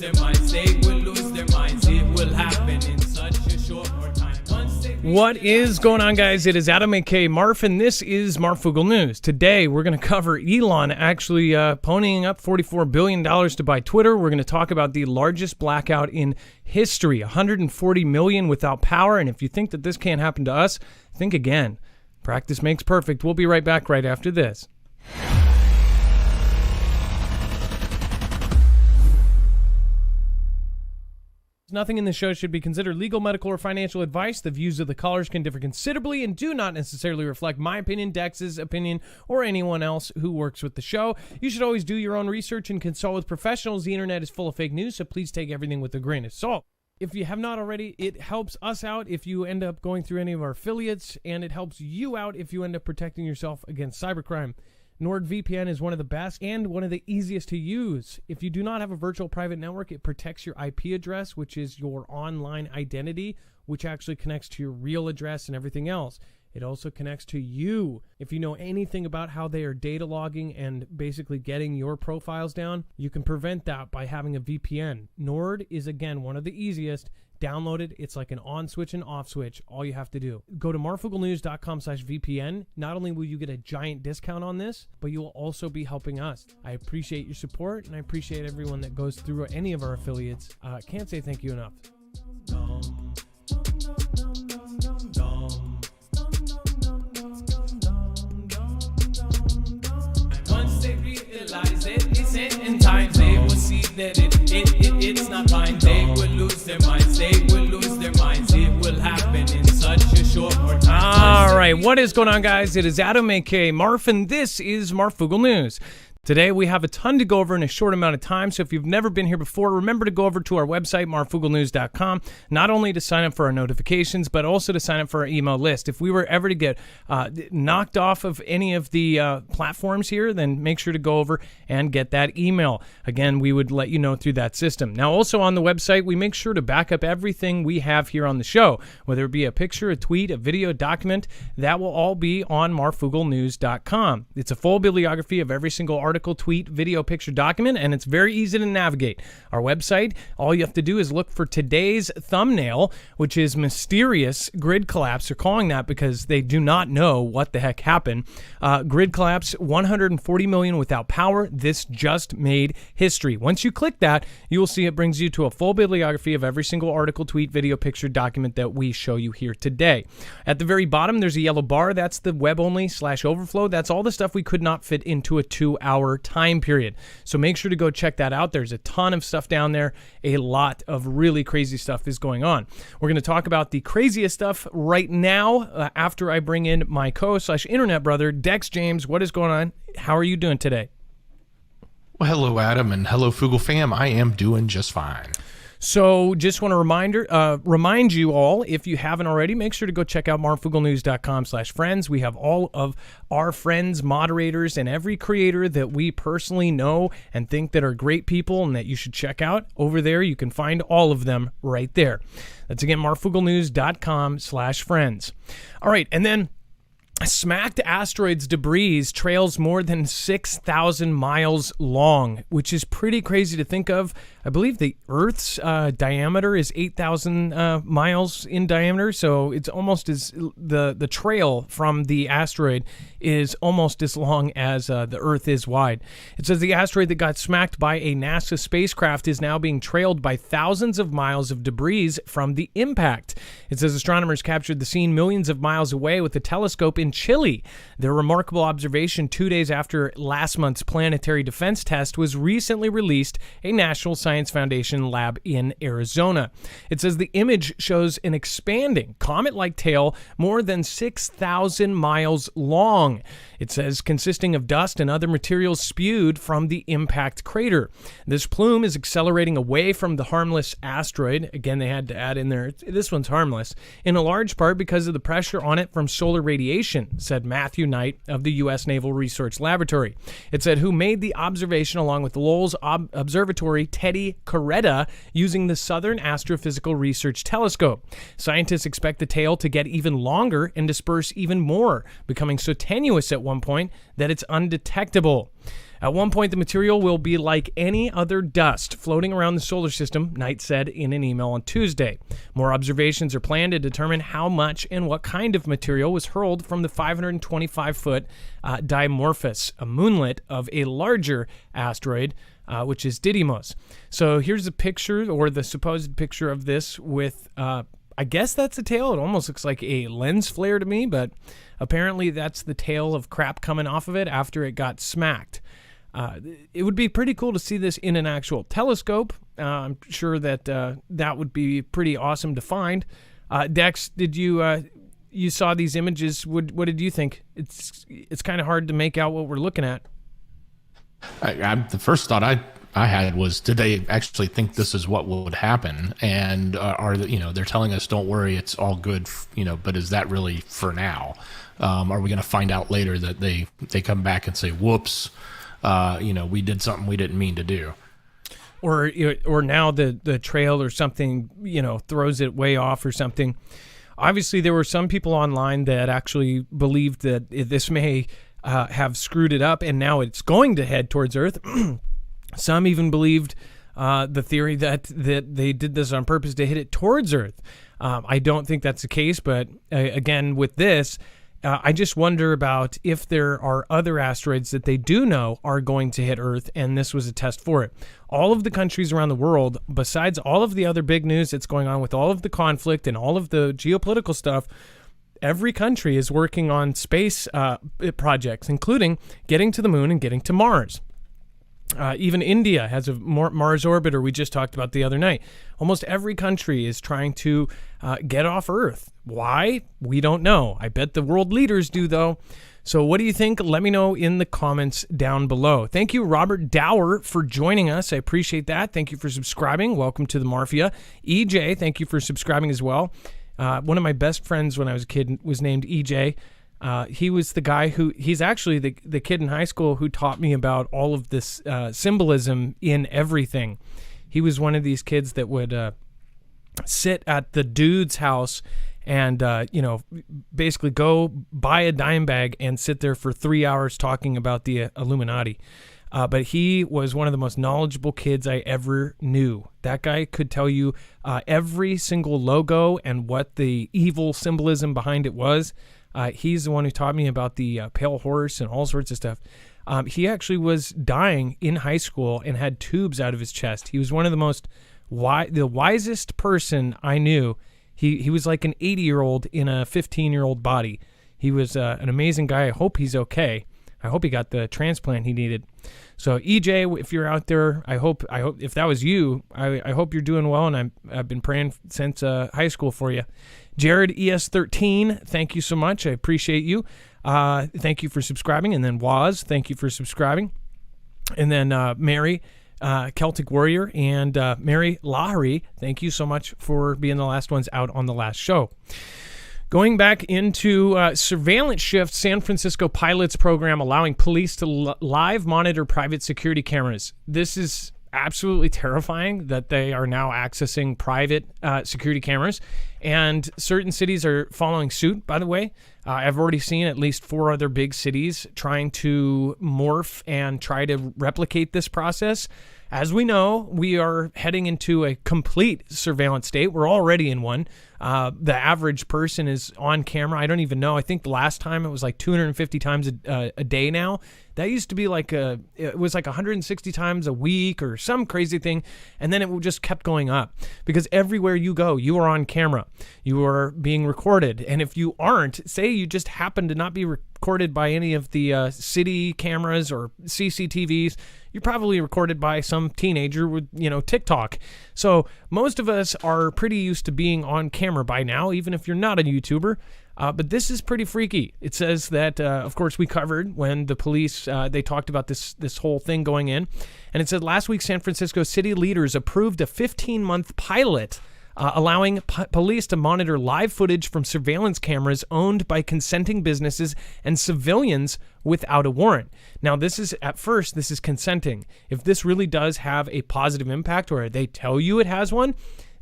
their minds, they will lose their minds. It will happen in such a short time. What is going on, guys? It is Adam, aka Marf, and this is Marfoogle News. Today, we're going to cover Elon actually ponying up $44 billion to buy Twitter. We're going to talk about the largest blackout in history, 140 million without power. And if you think that this can't happen to us, think again. Practice makes perfect. We'll be right back right after this. Nothing in this show should be considered legal, medical, or financial advice. The views of the callers can differ considerably and do not necessarily reflect my opinion, Dex's opinion, or anyone else who works with the show. You should always do your own research and consult with professionals. The internet is full of fake news, so please take everything with a grain of salt. If you have not already, it helps us out if you end up going through any of our affiliates, and it helps you out if you end up protecting yourself against cybercrime. NordVPN is one of the best and one of the easiest to use. If you do not have a virtual private network, it protects your IP address, which is your online identity, which actually connects to your real address and everything else. It also connects to you. If you know anything about how they are data logging and basically getting your profiles down, you can prevent that by having a VPN. Nord is, again, one of the easiest. Download it. It's like an on switch and off switch. All you have to do. Go to marfooglenews.com/VPN. Not only will you get a giant discount on this, but you will also be helping us. I appreciate your support, and I appreciate everyone that goes through any of our affiliates. Can't say thank you enough. Once they realize it, it's in time. They will see that it's not fine. They will lose their minds. They will lose their minds. It will happen in such a short time. All right, what is going on, guys? It is Adam, aka Marf, and this is Marfoogle News. Today, we have a ton to go over in a short amount of time, so if you've never been here before, remember to go over to our website, marfooglenews.com, not only to sign up for our notifications, but also to sign up for our email list. If we were ever to get knocked off of any of the platforms here, then make sure to go over and get that email. Again, we would let you know through that system. Now, also on the website, we make sure to back up everything we have here on the show, whether it be a picture, a tweet, a video, document, that will all be on marfooglenews.com. It's a full bibliography of every single article, tweet, video, picture, document, and it's very easy to navigate. Our website, all you have to do is look for today's thumbnail, which is mysterious grid collapse. They're calling that because they do not know what the heck happened. Grid collapse, 140 million without power. This just made history. Once you click that, you will see it brings you to a full bibliography of every single article, tweet, video, picture, document that we show you here today. At the very bottom, there's a yellow bar. That's the web only /overflow. That's all the stuff we could not fit into a 2-hour time period. So make sure to go check that out. There's a ton of stuff down there. A lot of really crazy stuff is going on. We're going to talk about the craziest stuff right now after I bring in my co/internet brother, Dex James. What is going on? How are you doing today? Well, hello, Adam, and hello, Foogle fam. I am doing just fine. So just want to remind you all, if you haven't already, make sure to go check out marfooglenews.com/friends. We have all of our friends, moderators, and every creator that we personally know and think that are great people and that you should check out over there. You can find all of them right there. That's, again, marfooglenews.com/friends. All right, and then smacked asteroid's debris trails more than 6,000 miles long, which is pretty crazy to think of. I believe the Earth's diameter is 8,000 miles in diameter, so it's almost as the trail from the asteroid is almost as long as the Earth is wide. It says the asteroid that got smacked by a NASA spacecraft is now being trailed by thousands of miles of debris from the impact. It says astronomers captured the scene millions of miles away with a telescope in Chile. Their remarkable observation 2 days after last month's planetary defense test was recently released a National Science Foundation lab in Arizona. It says the image shows an expanding comet-like tail more than 6,000 miles long. It says consisting of dust and other materials spewed from the impact crater. This plume is accelerating away from the harmless asteroid. Again, they had to add in there, this one's harmless, in a large part because of the pressure on it from solar radiation, said Matthew Knight of the U.S. Naval Research Laboratory. It said who made the observation along with Lowell's Observatory Teddy Coretta using the Southern Astrophysical Research Telescope. Scientists expect the tail to get even longer and disperse even more, becoming so tenuous at one point that it's undetectable. At one point, the material will be like any other dust floating around the solar system, Knight said in an email on Tuesday. More observations are planned to determine how much and what kind of material was hurled from the 525-foot Dimorphos, a moonlet of a larger asteroid, which is Didymos. So here's a picture, or the supposed picture of this with, I guess that's a tail. It almost looks like a lens flare to me, but apparently that's the tail of crap coming off of it after it got smacked. It would be pretty cool to see this in an actual telescope. I'm sure that that would be pretty awesome to find. Dex, did you saw these images? What did you think? It's kind of hard to make out what we're looking at. The first thought I had was, did they actually think this is what would happen? And they're telling us, don't worry, it's all good, but is that really for now? Are we going to find out later that they come back and say, whoops, we did something we didn't mean to do? Or now the trail or something, throws it way off or something. Obviously, there were some people online that actually believed that this may have screwed it up and now it's going to head towards Earth. Some even believed the theory that they did this on purpose to hit it towards Earth. I don't think that's the case, but again, with this, I just wonder about if there are other asteroids that they do know are going to hit Earth, and this was a test for it. All of the countries around the world, besides all of the other big news that's going on with all of the conflict and all of the geopolitical stuff, every country is working on space projects, including getting to the moon and getting to Mars. Even India has a Mars orbiter we just talked about the other night. Almost every country is trying to get off Earth. Why? We don't know. I bet the world leaders do, though. So what do you think? Let me know in the comments down below. Thank you, Robert Dower, for joining us. I appreciate that. Thank you for subscribing. Welcome to the Mafia. EJ, thank you for subscribing as well. One of my best friends when I was a kid was named EJ. He was the guy he's actually the kid in high school who taught me about all of this symbolism in everything. He was one of these kids that would sit at the dude's house and, basically go buy a dime bag and sit there for 3 hours talking about the Illuminati. But he was one of the most knowledgeable kids I ever knew. That guy could tell you every single logo and what the evil symbolism behind it was. He's the one who taught me about the pale horse and all sorts of stuff. He actually was dying in high school and had tubes out of his chest. He was one of the wisest person I knew. He was like an 80-year-old in a 15-year-old body. He was an amazing guy. I hope he's okay. I hope he got the transplant he needed. So EJ, if you're out there, I hope if that was you, I hope you're doing well, and I've been praying since high school for you. Jared ES13, thank you so much. I appreciate you. Thank you for subscribing. And then Waz, thank you for subscribing. And then Mary, Celtic Warrior, and Mary Lahari, thank you so much for being the last ones out on the last show. Going back into surveillance shift, San Francisco pilots program allowing police to live monitor private security cameras. This is absolutely terrifying that they are now accessing private security cameras, and certain cities are following suit, by the way. I've already seen at least 4 other big cities trying to morph and try to replicate this process. As we know, we are heading into a complete surveillance state. We're already in one. The average person is on camera. I don't even know. I think the last time it was like 250 times a day now. That used to be it was like 160 times a week or some crazy thing. And then it just kept going up because everywhere you go, you are on camera. You are being recorded. And if you aren't, say you just happen to not be recorded by any of the city cameras or CCTVs, you're probably recorded by some teenager with, TikTok. So most of us are pretty used to being on camera by now, even if you're not a YouTuber. But this is pretty freaky. It says that, of course, we covered when the police, they talked about this whole thing going in. And it said last week, San Francisco city leaders approved a 15-month pilot allowing police to monitor live footage from surveillance cameras owned by consenting businesses and civilians without a warrant. Now, this is consenting. If this really does have a positive impact, or they tell you it has one,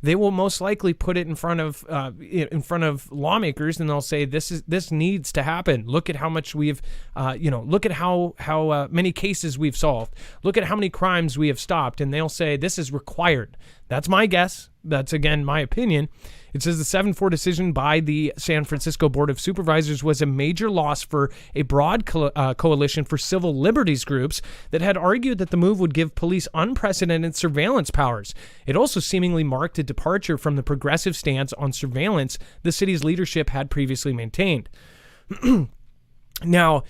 they will most likely put it in front of lawmakers, and they'll say this needs to happen. Look at how much we've look at how many cases we've solved. Look at how many crimes we have stopped, and they'll say this is required. That's my guess. That's, again, my opinion. It says the 7-4 decision by the San Francisco Board of Supervisors was a major loss for a broad coalition for civil liberties groups that had argued that the move would give police unprecedented surveillance powers. It also seemingly marked a departure from the progressive stance on surveillance the city's leadership had previously maintained. Now,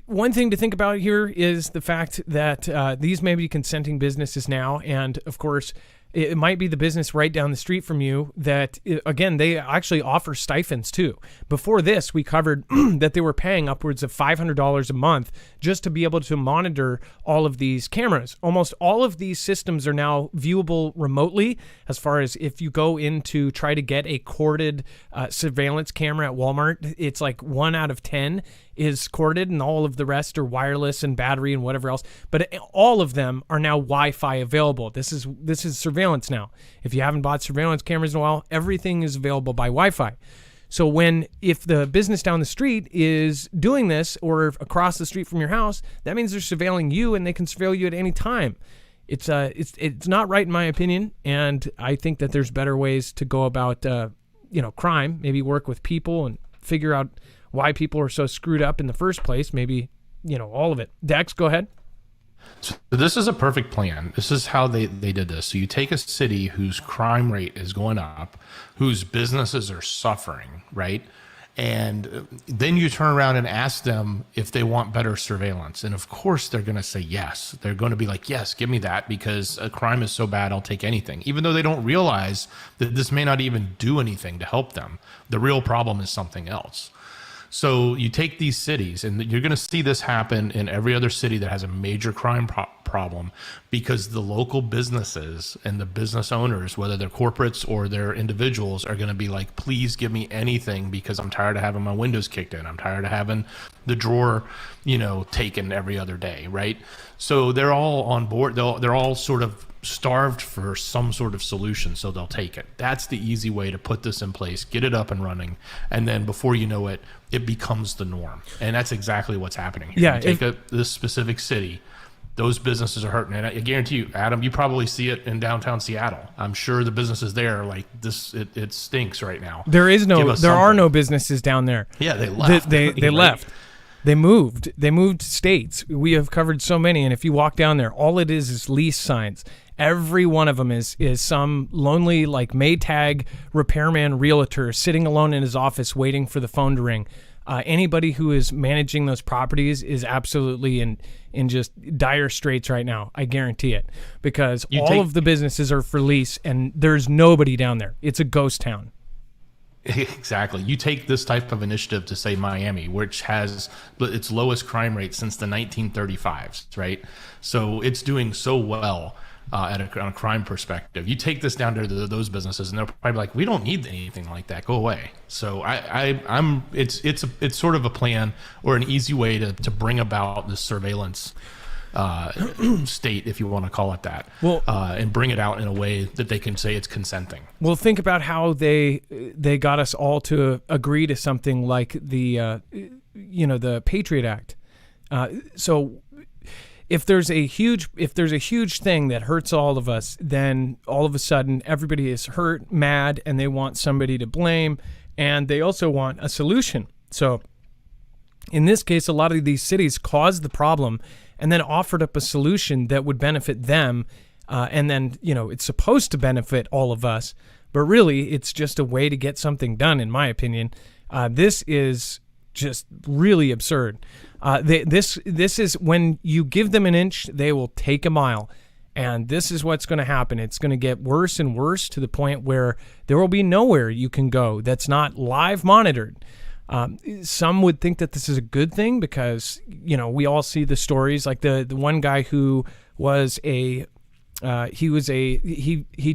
one thing to think about here is the fact that these may be consenting businesses now, and of course, it might be the business right down the street from you that, again, they actually offer stipends too. Before this, we covered that they were paying upwards of $500 a month just to be able to monitor all of these cameras. Almost all of these systems are now viewable remotely, as far as if you go in to try to get a corded surveillance camera at Walmart, it's like 1 out of 10 is corded, and all of the rest are wireless and battery and whatever else. But all of them are now Wi-Fi available. This is surveillance now. If you haven't bought surveillance cameras in a while, everything is available by Wi-Fi. So if the business down the street is doing this, or across the street from your house, that means they're surveilling you, and they can surveil you at any time. It's not right in my opinion, and I think that there's better ways to go about crime. Maybe work with people and figure out why people are so screwed up in the first place. Maybe, all of it. Dex, go ahead. So this is a perfect plan. This is how they did this. So you take a city whose crime rate is going up, whose businesses are suffering, right? And then you turn around and ask them if they want better surveillance. And of course, they're going to say yes. They're going to be like, yes, give me that, because crime is so bad, I'll take anything. Even though they don't realize that this may not even do anything to help them. The real problem is something else. So you take these cities, and you're going to see this happen in every other city that has a major crime problem, because the local businesses and the business owners, whether they're corporates or they're individuals, are going to be like, please give me anything, because I'm tired of having my windows kicked in. I'm tired of having the drawer, taken every other day, right? So they're all on board. They're all sort of starved for some sort of solution, so they'll take it. That's the easy way to put this in place, get it up and running, and then before you know it, it becomes the norm. And that's exactly what's happening here. Yeah, you take this specific city, those businesses are hurting. And I guarantee you, Adam, you probably see it in downtown Seattle. I'm sure the businesses there are like, this, it stinks right now. There are no businesses down there. Yeah, they left. They left. They moved states. We have covered so many, and if you walk down there, all it is lease signs. Every one of them is some lonely, like, Maytag repairman realtor sitting alone in his office waiting for the phone to ring. Anybody who is managing those properties is absolutely in just dire straits right now. I guarantee it, because all of the businesses are for lease, and there's nobody down there. It's a ghost town. Exactly. You take this type of initiative to, say, Miami, which has its lowest crime rate since the 1935s, right? So it's doing so well on a crime perspective. You take this down to those businesses, and they're probably like, we don't need anything like that. Go away. So it's sort of a plan, or an easy way to bring about this surveillance state, if you want to call it that, and bring it out in a way that they can say it's consenting. Well, think about how they got us all to agree to something like the Patriot Act. So if there's a huge thing that hurts all of us, then all of a sudden everybody is hurt, mad, and they want somebody to blame, and they also want a solution. So in this case, a lot of these cities caused the problem and then offered up a solution that would benefit them, and then it's supposed to benefit all of us, but really it's just a way to get something done, in my opinion. This is just really absurd. This is, when you give them an inch, they will take a mile. And this is what's going to happen. It's going to get worse and worse to the point where there will be nowhere you can go that's not live monitored. Some would think that this is a good thing because, we all see the stories, like the one guy who was he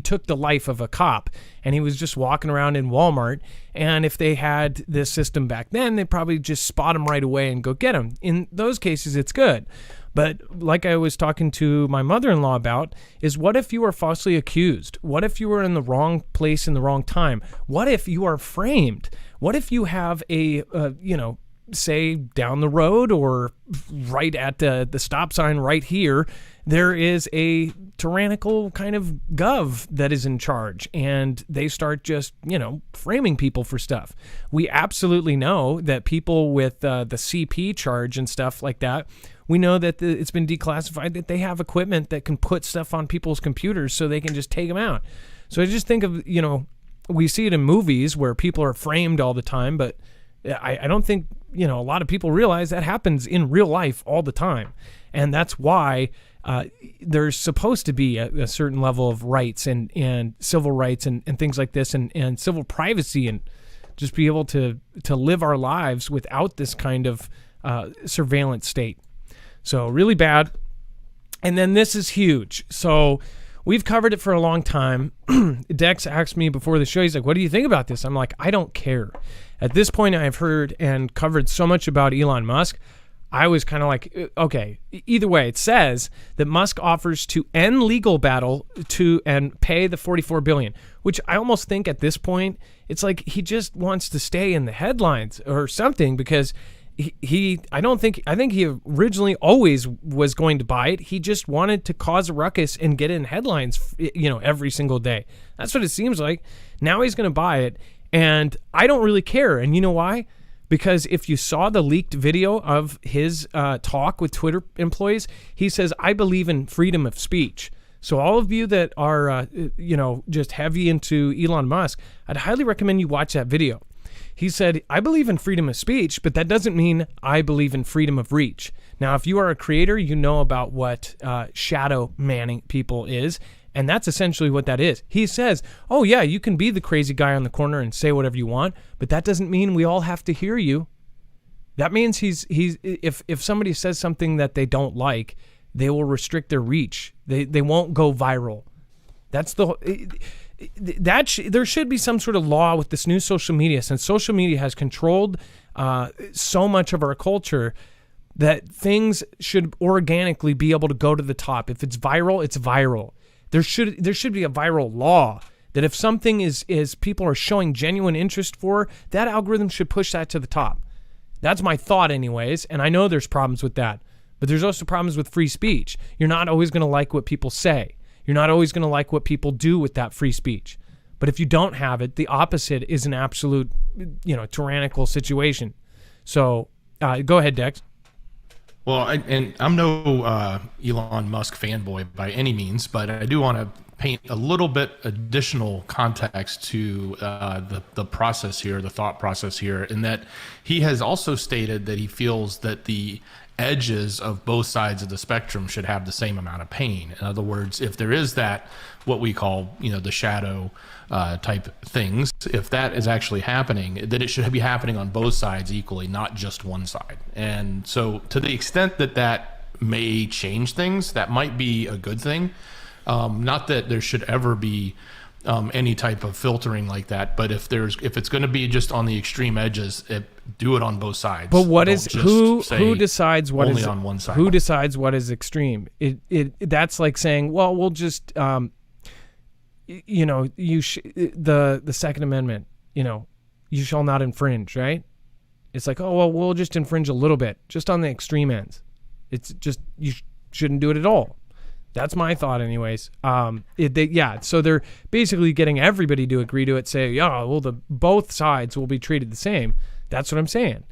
took the life of a cop, and he was just walking around in Walmart. And if they had this system back then, they'd probably just spot him right away and go get him. In those cases, it's good. But like I was talking to my mother-in-law about, is what if you are falsely accused? What if you were in the wrong place in the wrong time? What if you are framed? What if you have a, say down the road or right at the stop sign right here, there is a tyrannical kind of gov that is in charge, and they start just, framing people for stuff. We absolutely know that people with the CP charge and stuff like that, we know that it's been declassified, that they have equipment that can put stuff on people's computers so they can just take them out. So I just think of, we see it in movies where people are framed all the time, but I don't think, a lot of people realize that happens in real life all the time. And that's why there's supposed to be a certain level of rights and civil rights and things like this and civil privacy and just be able to live our lives without this kind of surveillance state. So really bad. And then this is huge. So we've covered it for a long time. Dex asked me before the show, he's like, what do you think about this? I'm like, I don't care. At this point, I've heard and covered so much about Elon Musk. I was kind of like, okay, either way, it says that Musk offers to end legal battle and pay the $44 billion, which I almost think at this point, it's like he just wants to stay in the headlines or something, because I think he originally always was going to buy it. He just wanted to cause a ruckus and get in headlines, every single day. That's what it seems like. Now he's going to buy it, and I don't really care. And you know why? Because if you saw the leaked video of his talk with Twitter employees, he says, I believe in freedom of speech. So all of you that are, just heavy into Elon Musk, I'd highly recommend you watch that video. He said, I believe in freedom of speech, but that doesn't mean I believe in freedom of reach. Now, if you are a creator, you know about what shadow manning people is, and that's essentially what that is. He says, oh yeah, you can be the crazy guy on the corner and say whatever you want, but that doesn't mean we all have to hear you. That means if somebody says something that they don't like, they will restrict their reach. They won't go viral. That's there should be some sort of law with this new social media, since social media has controlled so much of our culture, that things should organically be able to go to the top. If it's viral, it's viral. There should be a viral law that if something is people are showing genuine interest for, that algorithm should push that to the top. That's my thought anyways, and I know there's problems with that. But there's also problems with free speech. You're not always going to like what people say. You're not always going to like what people do with that free speech. But if you don't have it, the opposite is an absolute, tyrannical situation. So go ahead, Dex. Well, I'm no Elon Musk fanboy by any means, but I do want to paint a little bit additional context to the process here, the thought process here, in that he has also stated that he feels that the edges of both sides of the spectrum should have the same amount of pain. In other words, if there is that, what we call, the shadow type things, if that is actually happening, then it should be happening on both sides equally, not just one side. And so to the extent that that may change things, that might be a good thing. Not that there should ever be any type of filtering like that, but if it's going to be just on the extreme edges, do it on both sides. But who decides what only is on one side? Who decides what is extreme? That's like saying, well, we'll just the Second Amendment, you shall not infringe, right? It's like, oh well, we'll just infringe a little bit, just on the extreme ends. It's just you shouldn't do it at all. That's my thought anyways. So they're basically getting everybody to agree to it, say, both sides will be treated the same. That's what I'm saying.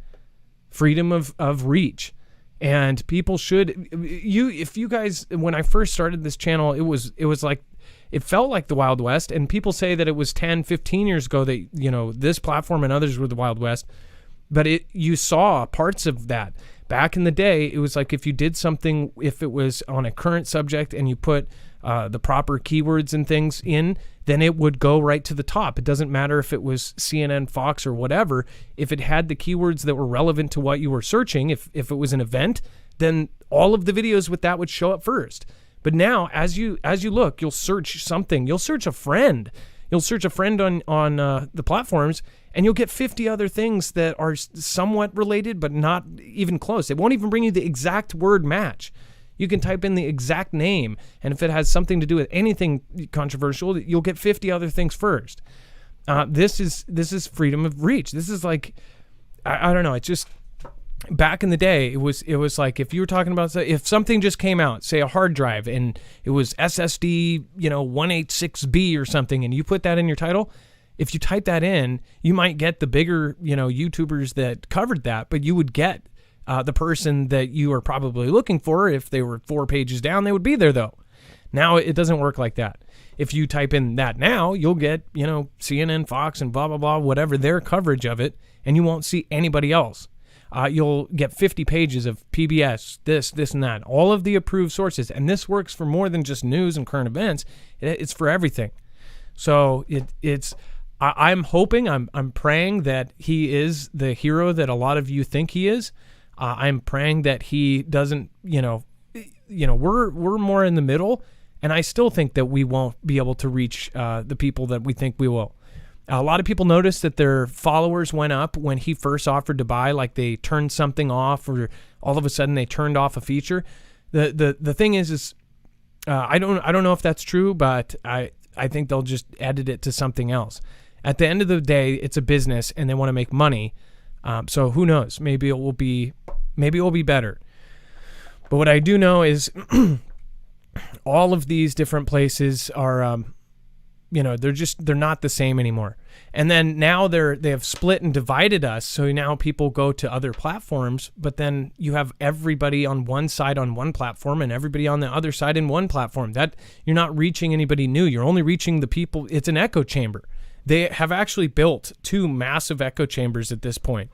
Freedom of reach. And people should, if you guys, when I first started this channel, it was like, it felt like the Wild West, and people say that it was 10, 15 years ago that, this platform and others were the Wild West, but you saw parts of that. Back in the day, it was like if you did something, if it was on a current subject and you put the proper keywords and things in, then it would go right to the top. It doesn't matter if it was CNN, Fox, or whatever. If it had the keywords that were relevant to what you were searching, if it was an event, then all of the videos with that would show up first. But now, as you look, you'll search something. You'll search a friend. You'll search a friend on the platforms, and you'll get 50 other things that are somewhat related, but not even close. It won't even bring you the exact word match. You can type in the exact name, and if it has something to do with anything controversial, you'll get 50 other things first. This is freedom of reach. This is like, I don't know. It's just, back in the day, it was like, if you were talking about, if something just came out, say a hard drive, and it was SSD, 186B or something, and you put that in your title, if you type that in, you might get the bigger, YouTubers that covered that, but you would get the person that you are probably looking for. If they were 4 pages down, they would be there, though. Now it doesn't work like that. If you type in that now, you'll get, CNN, Fox, and blah, blah, blah, whatever their coverage of it, and you won't see anybody else. You'll get 50 pages of PBS, this, and that, all of the approved sources. And this works for more than just news and current events. It's for everything. So I'm hoping, I'm praying that he is the hero that a lot of you think he is. I'm praying that he doesn't, we're more in the middle, and I still think that we won't be able to reach the people that we think we will. A lot of people noticed that their followers went up when he first offered to buy, like they turned something off, or all of a sudden they turned off a feature. The thing is I don't know if that's true, but I think they'll just edit it to something else. At the end of the day, it's a business and they want to make money. So who knows? Maybe it will be better. But what I do know is all of these different places are, they're not the same anymore. And then now they have split and divided us. So now people go to other platforms, but then you have everybody on one side on one platform and everybody on the other side in one platform. That you're not reaching anybody new. You're only reaching the people. It's an echo chamber. They have actually built 2 massive echo chambers at this point.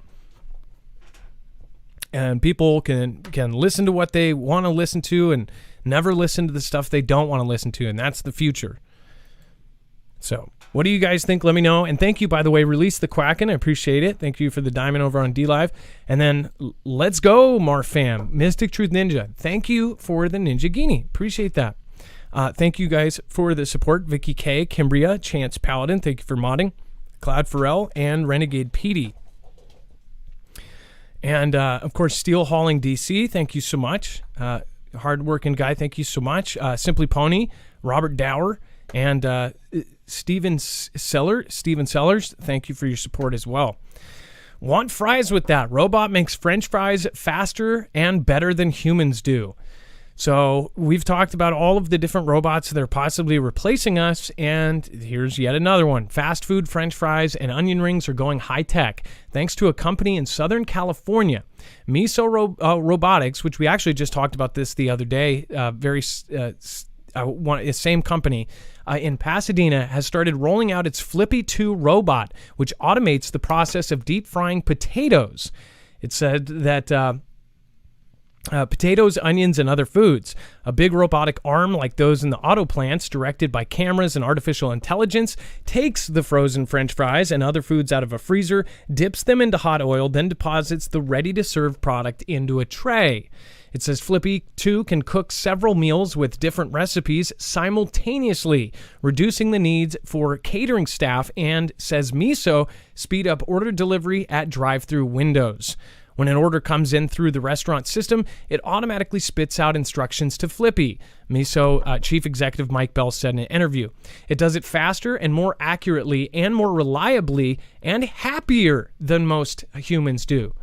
And people can listen to what they want to listen to and never listen to the stuff they don't want to listen to. And that's the future. So what do you guys think? Let me know. And thank you, by the way, Release the Quacken. I appreciate it. Thank you for the diamond over on DLive. And then let's go, Marfam. Mystic Truth Ninja. Thank you for the Ninja Guinea. Appreciate that. Thank you guys for the support. Vicky K, Kimbria, Chance Paladin. Thank you for modding. Cloud Pharrell and Renegade Petey. And, of course, Steel Hauling DC, thank you so much. Hardworking guy, thank you so much. Simply Pony, Robert Dower, and Steven Sellers, thank you for your support as well. Want fries with that? Robot makes French fries faster and better than humans do. So we've talked about all of the different robots that are possibly replacing us, and here's yet another one. Fast food, French fries, and onion rings are going high-tech, thanks to a company in Southern California. Miso Robotics, which we actually just talked about this the other day, same company, in Pasadena, has started rolling out its Flippy 2 robot, which automates the process of deep frying potatoes. It said that... potatoes, onions, and other foods. A big robotic arm like those in the auto plants, directed by cameras and artificial intelligence, takes the frozen French fries and other foods out of a freezer, dips them into hot oil, then deposits the ready-to-serve product into a tray. It says Flippy 2 can cook several meals with different recipes simultaneously, reducing the needs for catering staff, and, says Miso, speed up order delivery at drive-through windows. When an order comes in through the restaurant system, it automatically spits out instructions to Flippy, Miso Chief Executive Mike Bell said in an interview. It does it faster and more accurately and more reliably and happier than most humans do.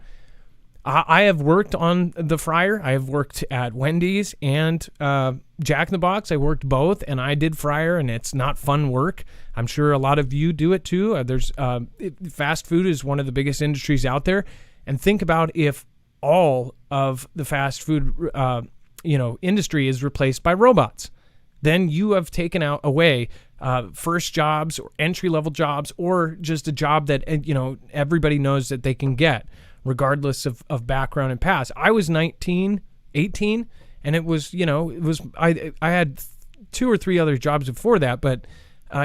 I have worked on the fryer. I have worked at Wendy's and Jack in the Box. I worked both, and I did fryer, and it's not fun work. I'm sure a lot of you do it too. Fast food is one of the biggest industries out there. And think about if all of the fast food, industry is replaced by robots. Then you have taken away first jobs or entry-level jobs, or just a job that, everybody knows that they can get, regardless of background and past. I was 18, and it was, I had 2 or 3 other jobs before that, but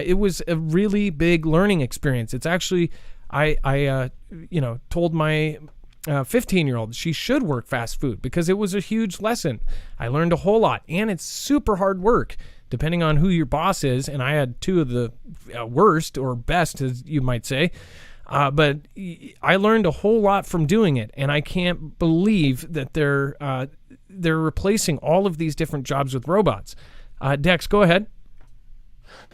it was a really big learning experience. It's actually... I told my 15-year-old she should work fast food because it was a huge lesson. I learned a whole lot, and it's super hard work. depending on who your boss is. And I had two of the worst or best, as you might say. But I learned a whole lot from doing it, and I can't believe that they're replacing all of these different jobs with robots. Dex, go ahead.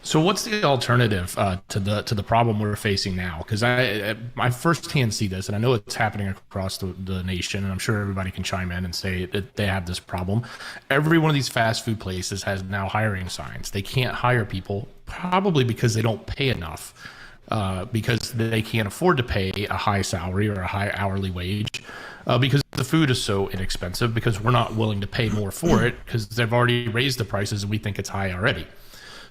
So what's the alternative to the problem we're facing now? Because I firsthand see this, and I know it's happening across the nation, and I'm sure everybody can chime in and say that they have this problem. Every one of these fast food places has now hiring signs. They can't hire people, probably because they don't pay enough, because they can't afford to pay a high salary or a high hourly wage, because the food is so inexpensive, because we're not willing to pay more for it because they've already raised the prices and we think it's high already.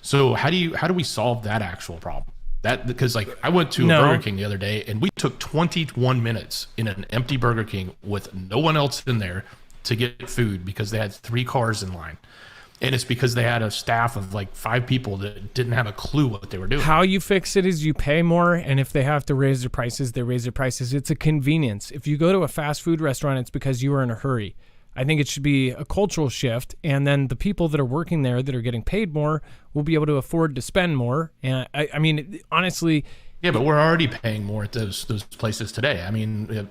So how do we solve that actual problem? Because like I went to a Burger King the other day and we took 21 minutes in an empty Burger King with no one else in there to get food because they had 3 cars in line. And it's because they had a staff of like 5 people that didn't have a clue what they were doing. How you fix it is you pay more, and if they have to raise their prices, they raise their prices. It's a convenience. If you go to a fast food restaurant, it's because you are in a hurry. I think it should be a cultural shift, and then the people that are working there that are getting paid more will be able to afford to spend more. And I mean, honestly... Yeah, but we're already paying more at those places today. I mean,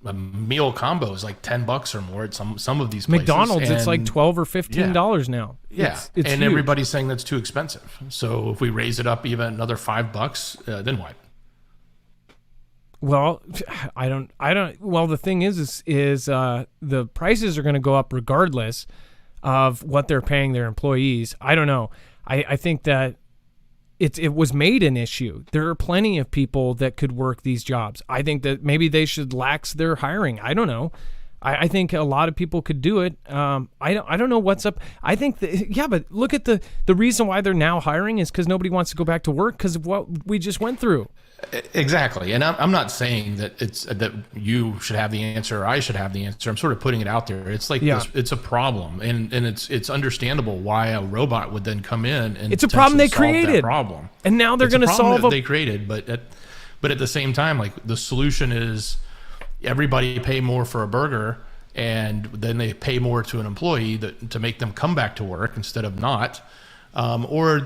a meal combo is like $10 or more at some of these places. McDonald's, it's like $12 or $15 now. Yeah, it's and huge. Everybody's saying that's too expensive. So if we raise it up even another $5, then what? Well, I don't. Well, the thing is the prices are going to go up regardless of what they're paying their employees. I don't know. I think that it was made an issue. There are plenty of people that could work these jobs. I think that maybe they should lax their hiring. I don't know. I think a lot of people could do it. I don't know what's up. I think but look at the reason why they're now hiring is because nobody wants to go back to work because of what we just went through. Exactly. And I'm not saying that that you should have the answer or I should have the answer. I'm sort of putting it out there. It's like it's a problem, and it's understandable why a robot would then come in and it's a problem they created. Problem. And now they're going to solve it. They created, but at the same time, like the solution is everybody pay more for a burger, and then they pay more to an employee to make them come back to work instead of not. Or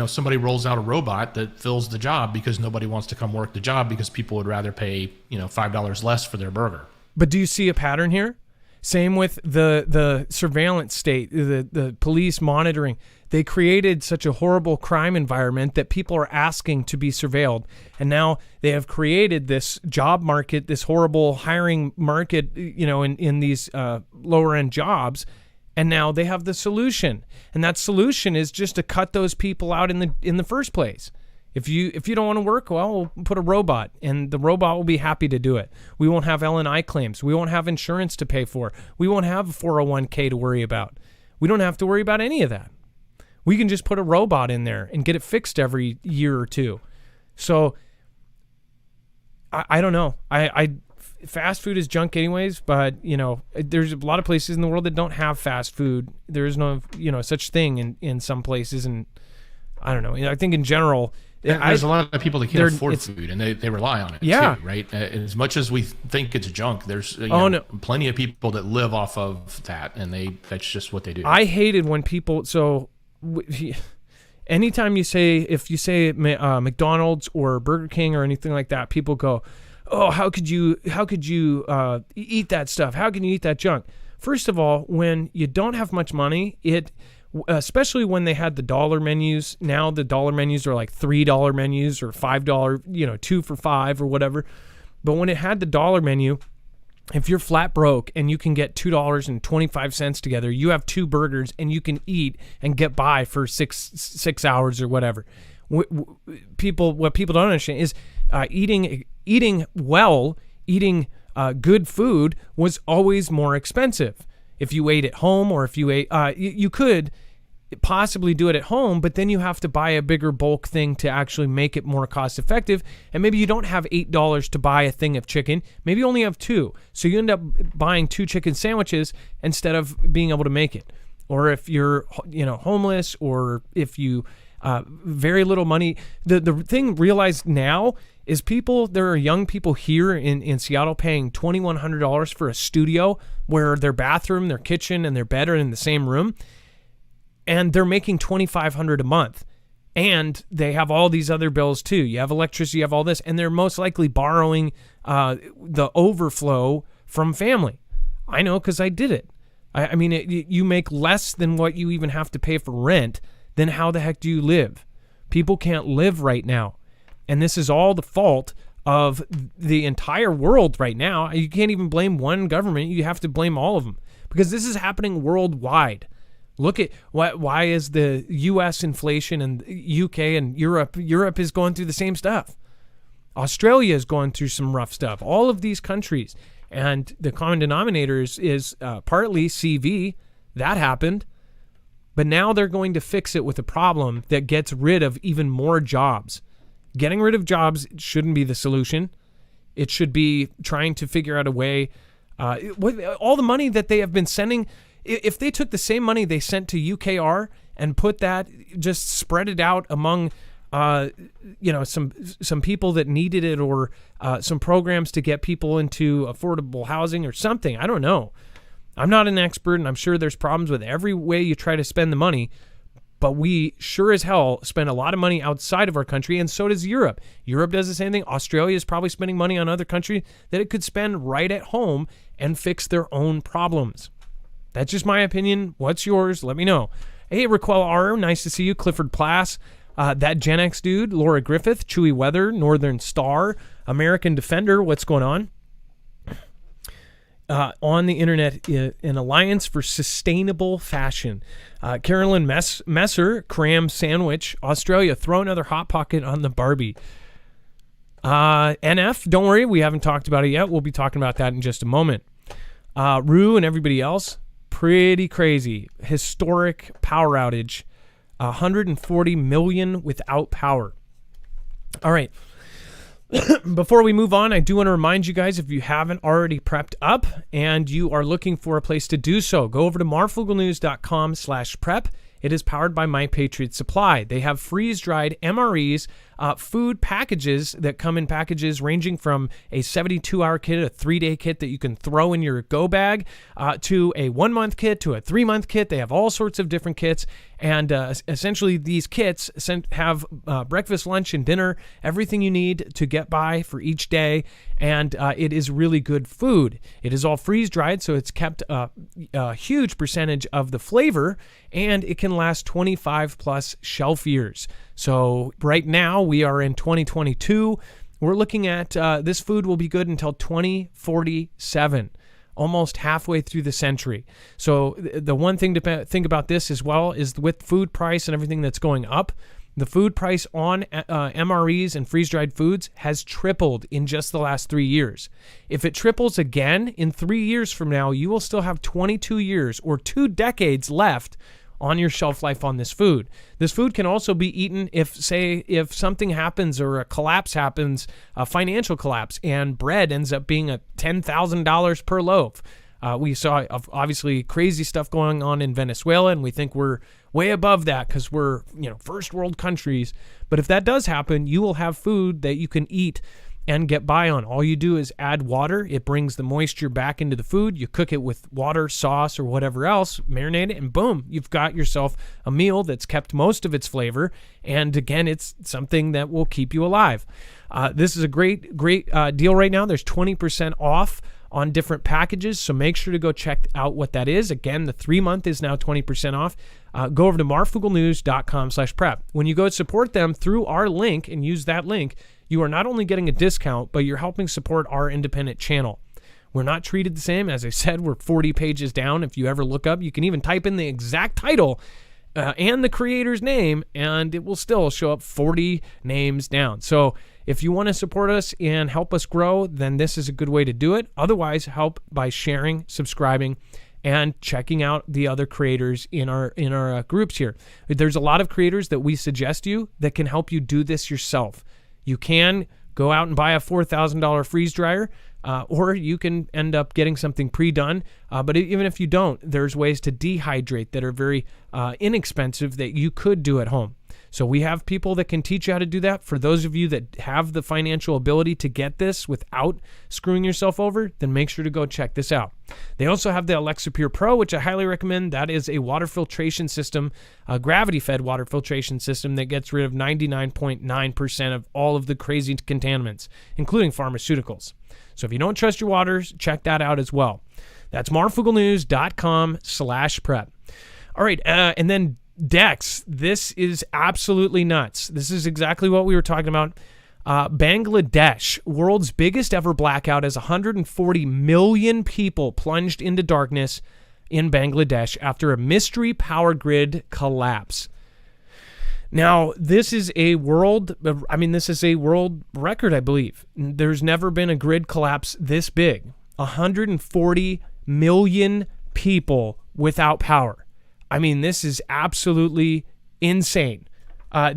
somebody rolls out a robot that fills the job because nobody wants to come work the job because people would rather pay, $5 less for their burger. But do you see a pattern here? Same with the surveillance state, the police monitoring. They created such a horrible crime environment that people are asking to be surveilled. And now they have created this job market, this horrible hiring market, in these lower end jobs. And now they have the solution. And that solution is just to cut those people out in the first place. If you don't want to work, well, we'll put a robot, and the robot will be happy to do it. We won't have L&I claims. We won't have insurance to pay for. We won't have a 401k to worry about. We don't have to worry about any of that. We can just put a robot in there and get it fixed every year or two. So I don't know. Fast food is junk anyways, but there's a lot of places in the world that don't have fast food. There is no such thing in some places, and I don't know. I think in general, there's a lot of people that can't afford food, and they rely on it. Yeah, too, right. As much as we think it's junk, there's plenty of people that live off of that, and that's just what they do. I hated when people anytime if you say McDonald's or Burger King or anything like that, people go, oh, how could you eat that stuff? How can you eat that junk? First of all, when you don't have much money, especially when they had the dollar menus, now the dollar menus are like $3 menus or $5, 2 for $5 or whatever. But when it had the dollar menu, if you're flat broke and you can get $2.25 together, you have 2 burgers and you can eat and get by for six hours or whatever. What people don't understand is eating good food was always more expensive. If you ate at home, or if you ate, you could possibly do it at home, but then you have to buy a bigger bulk thing to actually make it more cost effective. And maybe you don't have $8 to buy a thing of chicken. Maybe you only have 2. So you end up buying 2 chicken sandwiches instead of being able to make it. Or if you're, homeless, or if you very little money. The thing realized now is there are young people here in Seattle paying $2,100 for a studio where their bathroom, their kitchen, and their bed are in the same room. and they're making $2,500 a month. And they have all these other bills too. You have electricity, you have all this, and they're most likely borrowing the overflow from family. I know because I did it. I mean, you make less than what you even have to pay for rent. Then how the heck do you live? People can't live right now. And this is all the fault of the entire world right now. You can't even blame one government. You have to blame all of them because this is happening worldwide. Look at why is the U.S. inflation and UK and Europe is going through the same stuff. Australia is going through some rough stuff. All of these countries. And the common denominator is partly CV. That happened. But now they're going to fix it with a problem that gets rid of even more jobs. Getting rid of jobs shouldn't be the solution. It should be trying to figure out a way. All the money that they have been sending, if they took the same money they sent to UKR and put that, just spread it out among some people that needed it, or some programs to get people into affordable housing or something. I don't know. I'm not an expert, and I'm sure there's problems with every way you try to spend the money, but we sure as hell spend a lot of money outside of our country, and so does Europe. Europe does the same thing. Australia is probably spending money on other countries that it could spend right at home and fix their own problems. That's just my opinion. What's yours? Let me know. Hey, Raquel R., nice to see you. Clifford Plass. That Gen X dude, Laura Griffith, Chewy Weather, Northern Star, American Defender, what's going on? On the internet, an Alliance for Sustainable Fashion. Carolyn Messer, Cram Sandwich, Australia, throw another Hot Pocket on the Barbie. NF, don't worry, we haven't talked about it yet. We'll be talking about that in just a moment. Rue and everybody else, pretty crazy. Historic power outage. 140 million without power. All right. Before we move on, I do want to remind you guys, if you haven't already prepped up and you are looking for a place to do so, go over to marfooglenews.com/prep. It is powered by My Patriot Supply. They have freeze-dried MREs, food packages that come in packages ranging from a 72-hour kit, a 3-day kit that you can throw in your go bag, to a 1-month kit, to a 3-month kit. They have all sorts of different kits. And essentially, these kits have breakfast, lunch, and dinner, everything you need to get by for each day. And it is really good food. It is all freeze-dried, so it's kept a huge percentage of the flavor, and it can last 25-plus shelf years. So right now, we are in 2022. We're looking at this food will be good until 2047. Almost halfway through the century. So the one thing to think about this as well is with food price and everything that's going up, the food price on MREs and freeze-dried foods has tripled in just the last 3 years. If it triples again in 3 years from now, you will still have 22 years or 2 decades left on your shelf life on this food. This food can also be eaten if something happens or a collapse happens, a financial collapse, and bread ends up being $10,000 per loaf. We saw obviously crazy stuff going on in Venezuela, and we think we're way above that because we're first world countries. But if that does happen, you will have food that you can eat and get by on. All you do is add water. It brings the moisture back into the food. You cook it with water, sauce, or whatever else, marinate it, and boom, you've got yourself a meal that's kept most of its flavor. And again, it's something that will keep you alive. This is a great deal right now. There's 20% off on different packages, so make sure to go check out what that is. Again, the 3-month is now 20% off. Go over to marfooglenews.com/prep. When you go support them through our link and use that link, you are not only getting a discount, but you're helping support our independent channel. We're not treated the same. As I said, we're 40 pages down. If you ever look up, you can even type in the exact title and the creator's name, and it will still show up 40 names down. So if you want to support us and help us grow, then this is a good way to do it. Otherwise, help by sharing, subscribing, and checking out the other creators in our groups here. There's a lot of creators that we suggest you that can help you do this yourself. You can go out and buy a $4,000 freeze dryer, or you can end up getting something pre-done. But even if you don't, there's ways to dehydrate that are very inexpensive that you could do at home. So we have people that can teach you how to do that. For those of you that have the financial ability to get this without screwing yourself over, then make sure to go check this out. They also have the Alexa Pure Pro, which I highly recommend. That is a water filtration system, a gravity-fed water filtration system that gets rid of 99.9% of all of the crazy contaminants, including pharmaceuticals. So if you don't trust your waters, check that out as well. That's marfooglenews.com/prep. All right, and then Dex, this is absolutely nuts. This is exactly what we were talking about. Bangladesh, world's biggest ever blackout, as 140 million people plunged into darkness in Bangladesh after a mystery power grid collapse. Now, this is a world record, I believe. There's never been a grid collapse this big. 140 million people without power. I mean, this is absolutely insane.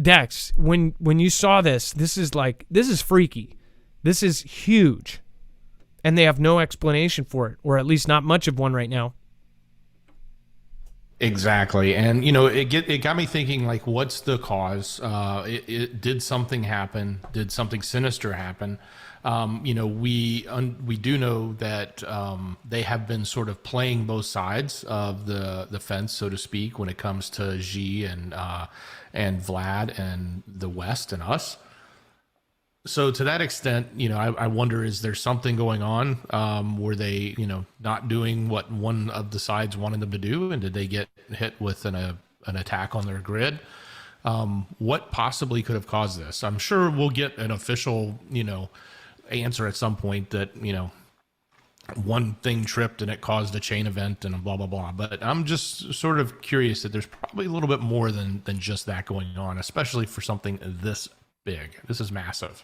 Dex, when you saw this, this is freaky. This is huge. And they have no explanation for it, or at least not much of one right now. Exactly. And, it got me thinking, like, what's the cause? Did something happen? Did something sinister happen? We do know that they have been sort of playing both sides of the fence, so to speak, when it comes to Xi and Vlad and the West and us. So to that extent, I wonder, is there something going on? Were they, not doing what one of the sides wanted them to do? And did they get hit with an attack on their grid? What possibly could have caused this? I'm sure we'll get an official, answer at some point that, one thing tripped and it caused a chain event and blah, blah, blah. But I'm just sort of curious that there's probably a little bit more than just that going on, especially for something this big. This is massive.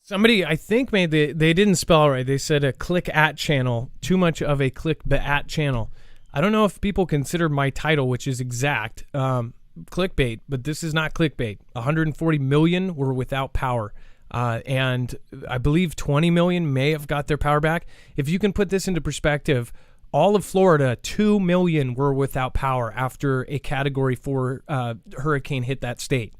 Somebody, I think maybe they didn't spell it right. They said a click at channel, too much of a click at channel. I don't know if people consider my title, which is exact, clickbait, but this is not clickbait. 140 million were without power. And I believe 20 million may have got their power back. If you can put this into perspective, all of Florida, 2 million were without power after a Category 4 hurricane hit that state.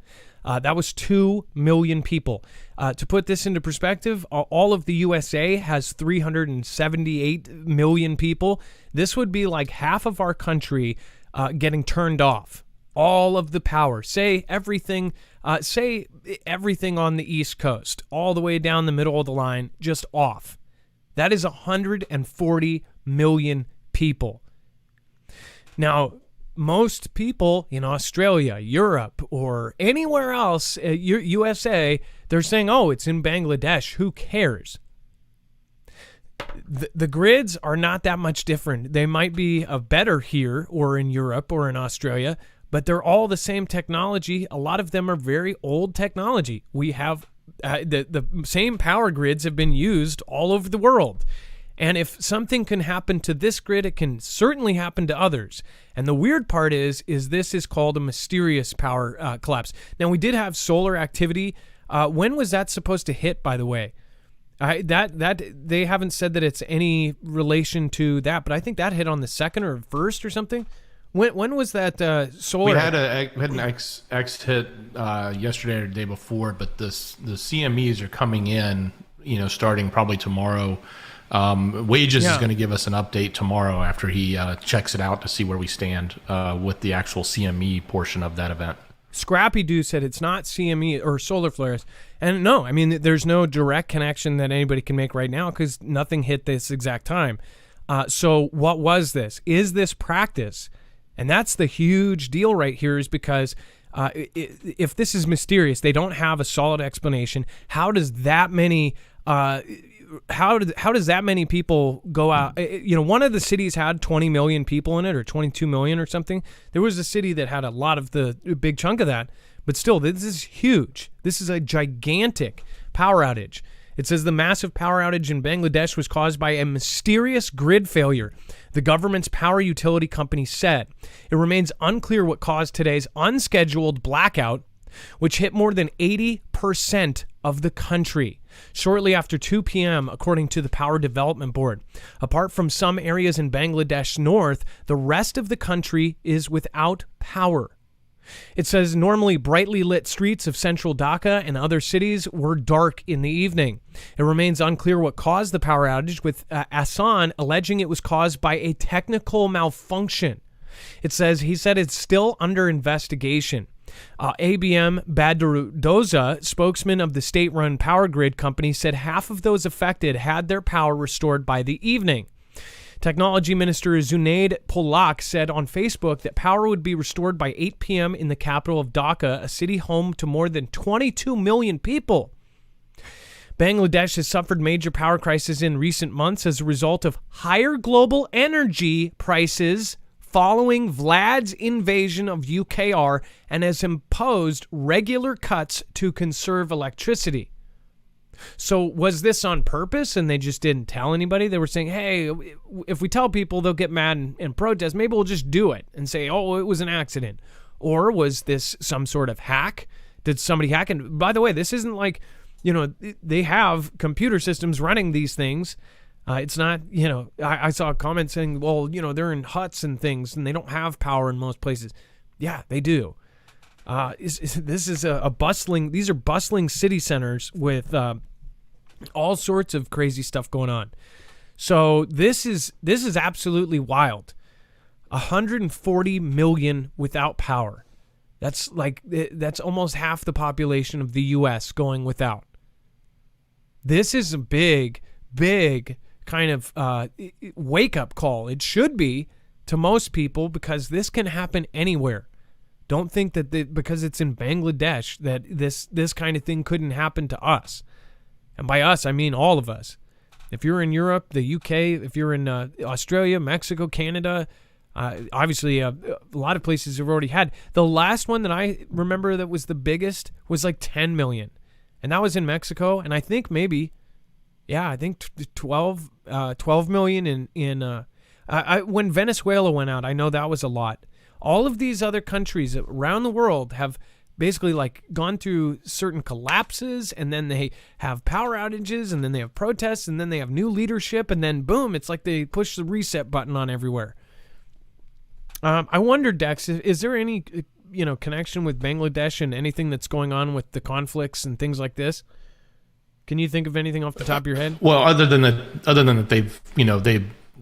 That was 2 million people. To put this into perspective, all of the USA has 378 million people. This would be like half of our country getting turned off. All of the power. Say everything on the East Coast, all the way down the middle of the line, just off. That is 140 million people. Now, most people in Australia, Europe, or anywhere else, USA, they're saying, oh, it's in Bangladesh. Who cares? The grids are not that much different. They might be better here or in Europe or in Australia, but they're all the same technology. A lot of them are very old technology. We have the same power grids have been used all over the world. And if something can happen to this grid, it can certainly happen to others. And the weird part is this is called a mysterious power collapse. Now, we did have solar activity. When was that supposed to hit, by the way? That they haven't said that it's any relation to that, but I think that hit on the 2nd or 1st or something. When was that solar? We had an X hit yesterday or the day before, but the CMEs are coming in, starting probably tomorrow. Wages is going to give us an update tomorrow after he checks it out to see where we stand with the actual CME portion of that event. Scrappy Doo said it's not CME or solar flares. And no, I mean, there's no direct connection that anybody can make right now because nothing hit this exact time. So what was this? Is this practice? And that's the huge deal right here, is because if this is mysterious, they don't have a solid explanation. How does that many how does that many people go out? One of the cities had 20 million people in it, or 22 million or something. There was a city that had a lot of the big chunk of that, but still, this is huge. This is a gigantic power outage. It says the massive power outage in Bangladesh was caused by a mysterious grid failure, the government's power utility company said. It remains unclear what caused today's unscheduled blackout, which hit more than 80% of the country shortly after 2 p.m., according to the Power Development Board. Apart from some areas in Bangladesh north, the rest of the country is without power. It says normally brightly lit streets of central Dhaka and other cities were dark in the evening. It remains unclear what caused the power outage, with Ahsan alleging it was caused by a technical malfunction. He said it's still under investigation. ABM Badrudoza, spokesman of the state-run power grid company, said half of those affected had their power restored by the evening. Technology Minister Zunaid Polak said on Facebook that power would be restored by 8 p.m. in the capital of Dhaka, a city home to more than 22 million people. Bangladesh has suffered major power crises in recent months as a result of higher global energy prices following Vlad's invasion of UKR, and has imposed regular cuts to conserve electricity. So was this on purpose and they just didn't tell anybody? They were saying, hey, if we tell people, they'll get mad and protest. Maybe we'll just do it and say, oh, it was an accident. Or was this some sort of hack? Did somebody hack? And by the way, this isn't like, they have computer systems running these things. It's not, I saw a comment saying, well, they're in huts and things and they don't have power in most places. Yeah, they do. These are bustling city centers with all sorts of crazy stuff going on. So this is absolutely wild. 140 million without power. That's almost half the population of the U.S. going without. This is a big kind of wake-up call. It should be to most people, because this can happen anywhere. Don't think that because it's in Bangladesh that this kind of thing couldn't happen to us. And by us, I mean all of us. If you're in Europe, the UK, if you're in Australia, Mexico, Canada, obviously a lot of places have already had. The last one that I remember that was the biggest was like 10 million. And that was in Mexico. And I think maybe, 12 million when Venezuela went out. I know that was a lot. All of these other countries around the world have basically gone through certain collapses, and then they have power outages, and then they have protests, and then they have new leadership, and then boom, it's like they push the reset button on everywhere. I wonder, Dex, is there any connection with Bangladesh and anything that's going on with the conflicts and things like this? Can you think of anything off the top of your head? Well, other than that,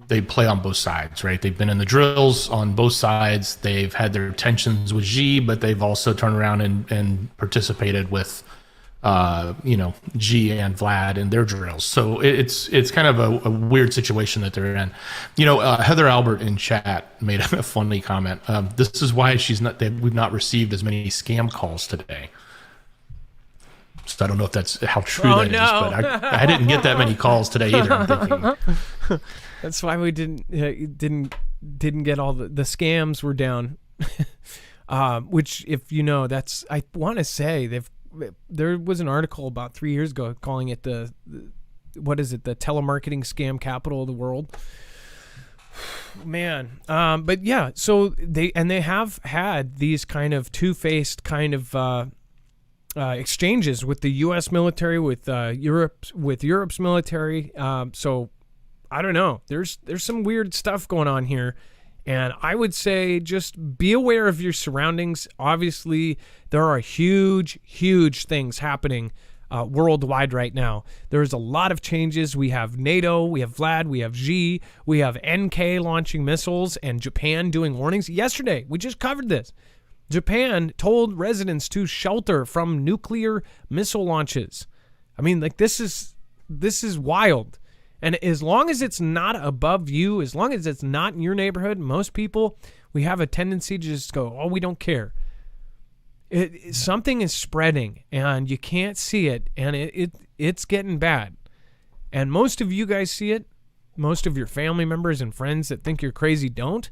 they play on both sides, right? They've been in the drills on both sides. They've had their tensions with Xi, but they've also turned around and participated with, Xi and Vlad in their drills. So it's kind of a weird situation that they're in. Heather Albert in chat made a funny comment. This is why we've not received as many scam calls today. So I don't know if that's how true is, but I didn't get that many calls today either, I'm thinking. That's why we didn't get all the scams were down. Which, if I want to say there was an article about 3 years ago calling it the telemarketing scam capital of the world. Man, but yeah, so they have had these kind of two-faced kind of exchanges with the U.S. military, with Europe's military. So I don't know. There's some weird stuff going on here, and I would say just be aware of your surroundings. Obviously, there are huge things happening worldwide right now. There's a lot of changes. We have NATO, we have Vlad, we have Xi, we have NK launching missiles, and Japan doing warnings. Yesterday, we just covered this. Japan told residents to shelter from nuclear missile launches. I mean, this is wild. And as long as it's not above you, as long as it's not in your neighborhood, most people, we have a tendency to just go, oh, we don't care. Something is spreading, and you can't see it, and it's getting bad. And most of you guys see it. Most of your family members and friends that think you're crazy don't.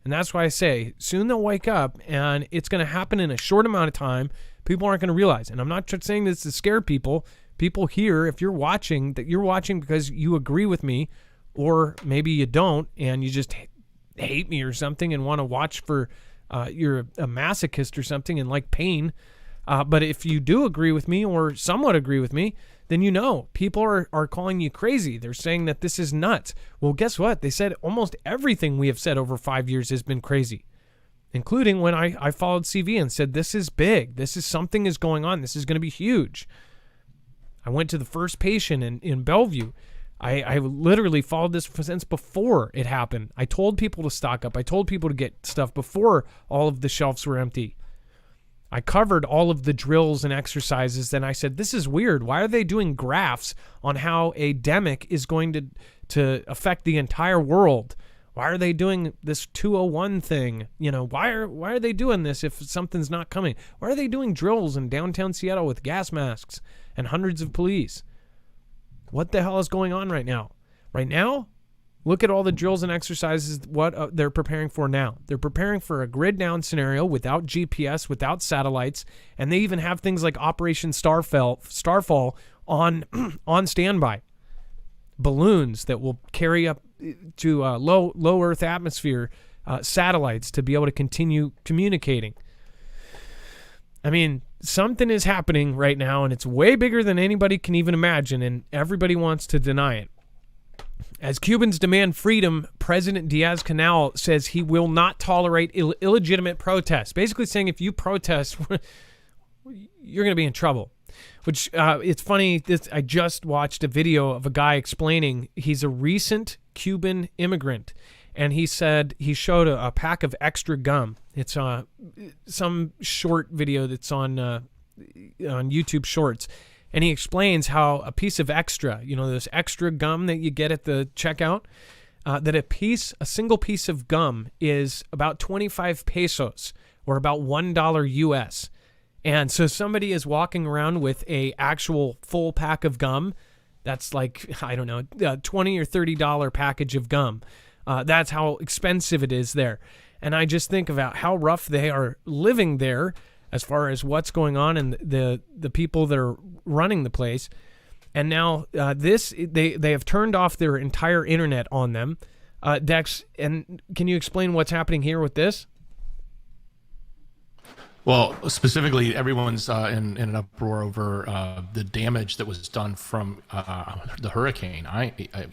And that's why I say, soon they'll wake up, and it's going to happen in a short amount of time. People aren't going to realize. And I'm not saying this to scare people. People here, if you're watching, that you're watching because you agree with me, or maybe you don't, and you just hate me or something and want to watch for, you're a masochist or something and like pain. But if you do agree with me or somewhat agree with me, then people are calling you crazy. They're saying that this is nuts. Well, guess what? They said almost everything we have said over 5 years has been crazy. including when I followed CV and said, this is big. This is something is going on. This is going to be huge. I went to the first patient in Bellevue. I literally followed this since before it happened. I told people to stock up. I told people to get stuff before all of the shelves were empty. I covered all of the drills and exercises. Then I said, this is weird. Why are they doing graphs on how a demic is going to affect the entire world? Why are they doing this 201 thing? Why are they doing this if something's not coming? Why are they doing drills in downtown Seattle with gas masks and hundreds of police? What the hell is going on right now? Right now, look at all the drills and exercises, what they're preparing for now. They're preparing for a grid down scenario without GPS, without satellites, and they even have things like Operation Starfall on on standby. Balloons that will carry up to low Earth atmosphere satellites to be able to continue communicating. I mean, something is happening right now, and it's way bigger than anybody can even imagine, and everybody wants to deny it. As Cubans demand freedom, President Diaz-Canel says he will not tolerate illegitimate protests, basically saying if you protest, you're going to be in trouble. Which, it's funny, I just watched a video of a guy explaining he's a recent Cuban immigrant, and he said he showed a pack of extra gum. It's some short video that's on YouTube Shorts, and he explains how a piece of extra, this extra gum that you get at the checkout, that a single piece of gum is about 25 pesos, or about $1 US. And so somebody is walking around with a actual full pack of gum. That's like, I don't know, $20 or $30 package of gum. That's how expensive it is there. And I just think about how rough they are living there as far as what's going on and the people that are running the place. And now they have turned off their entire internet on them. Dex, and can you explain what's happening here with this? Well, specifically, everyone's in an uproar over the damage that was done from the hurricane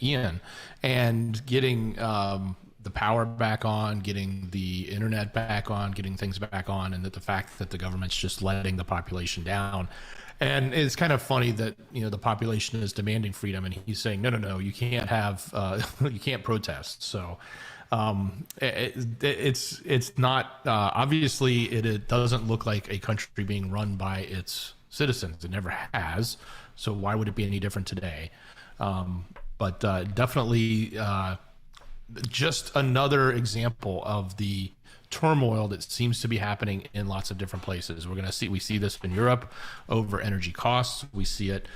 Ian, and getting the power back on, getting the internet back on, getting things back on, and the fact that the government's just letting the population down. And it's kind of funny that the population is demanding freedom, and he's saying no, you can't have you can't protest. So. It's not obviously it doesn't look like a country being run by its citizens. It never has. So why would it be any different today? But definitely just another example of the turmoil that seems to be happening in lots of different places. We see this in Europe over energy costs. We see it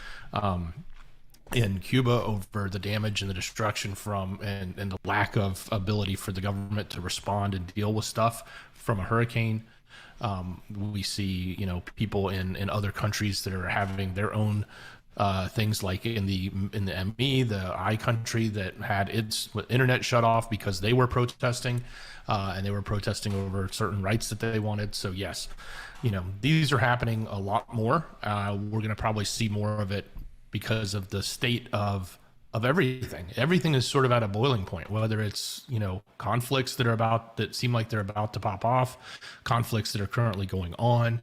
in Cuba over the damage and the destruction from and the lack of ability for the government to respond and deal with stuff from a hurricane. We see people in other countries that are having their own things, like in the ME, the I country, that had its internet shut off because they were protesting, and they were protesting over certain rights that they wanted. So yes, these are happening a lot more. We're going to probably see more of it because of the state of everything. Everything is sort of at a boiling point, whether it's, conflicts that seem like they're about to pop off, conflicts that are currently going on,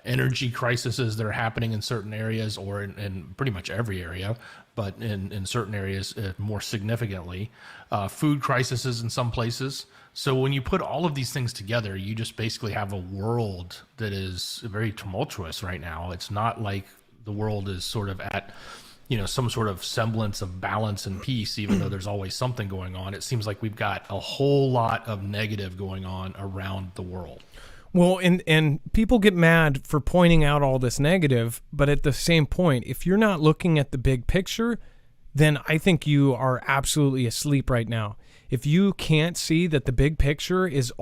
energy crises that are happening in certain areas, or in pretty much every area, but in certain areas more significantly, food crises in some places. So when you put all of these things together, you just basically have a world that is very tumultuous right now. It's not like the world is sort of at, some sort of semblance of balance and peace, even though there's always something going on. It seems like we've got a whole lot of negative going on around the world. Well, and people get mad for pointing out all this negative, but at the same point, if you're not looking at the big picture, then I think you are absolutely asleep right now. If you can't see that the big picture is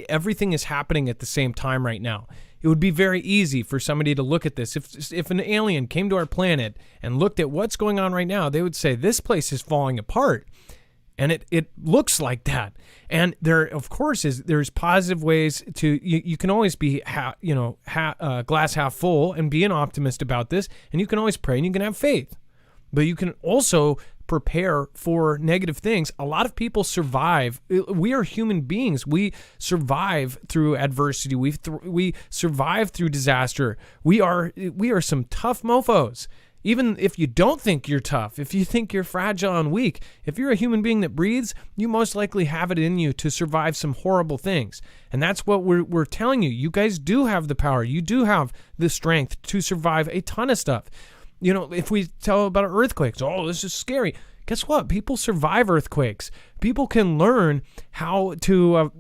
everything is happening at the same time right now. It would be very easy for somebody to look at this. If an alien came to our planet and looked at what's going on right now, they would say, this place is falling apart. And it looks like that. And there, of course, there's positive ways to, you can always be, glass half full and be an optimist about this. And you can always pray and you can have faith. But you can also prepare for negative things. A lot of people survive. We are human beings. We survive through adversity. We survive through disaster. We are some tough mofos. Even if you don't think you're tough, if you think you're fragile and weak, if you're a human being that breathes, you most likely have it in you to survive some horrible things. And that's what we're telling you. You guys do have the power. You do have the strength to survive a ton of stuff. You know, if we tell about earthquakes, oh, this is scary. Guess what? People survive earthquakes. People can learn how to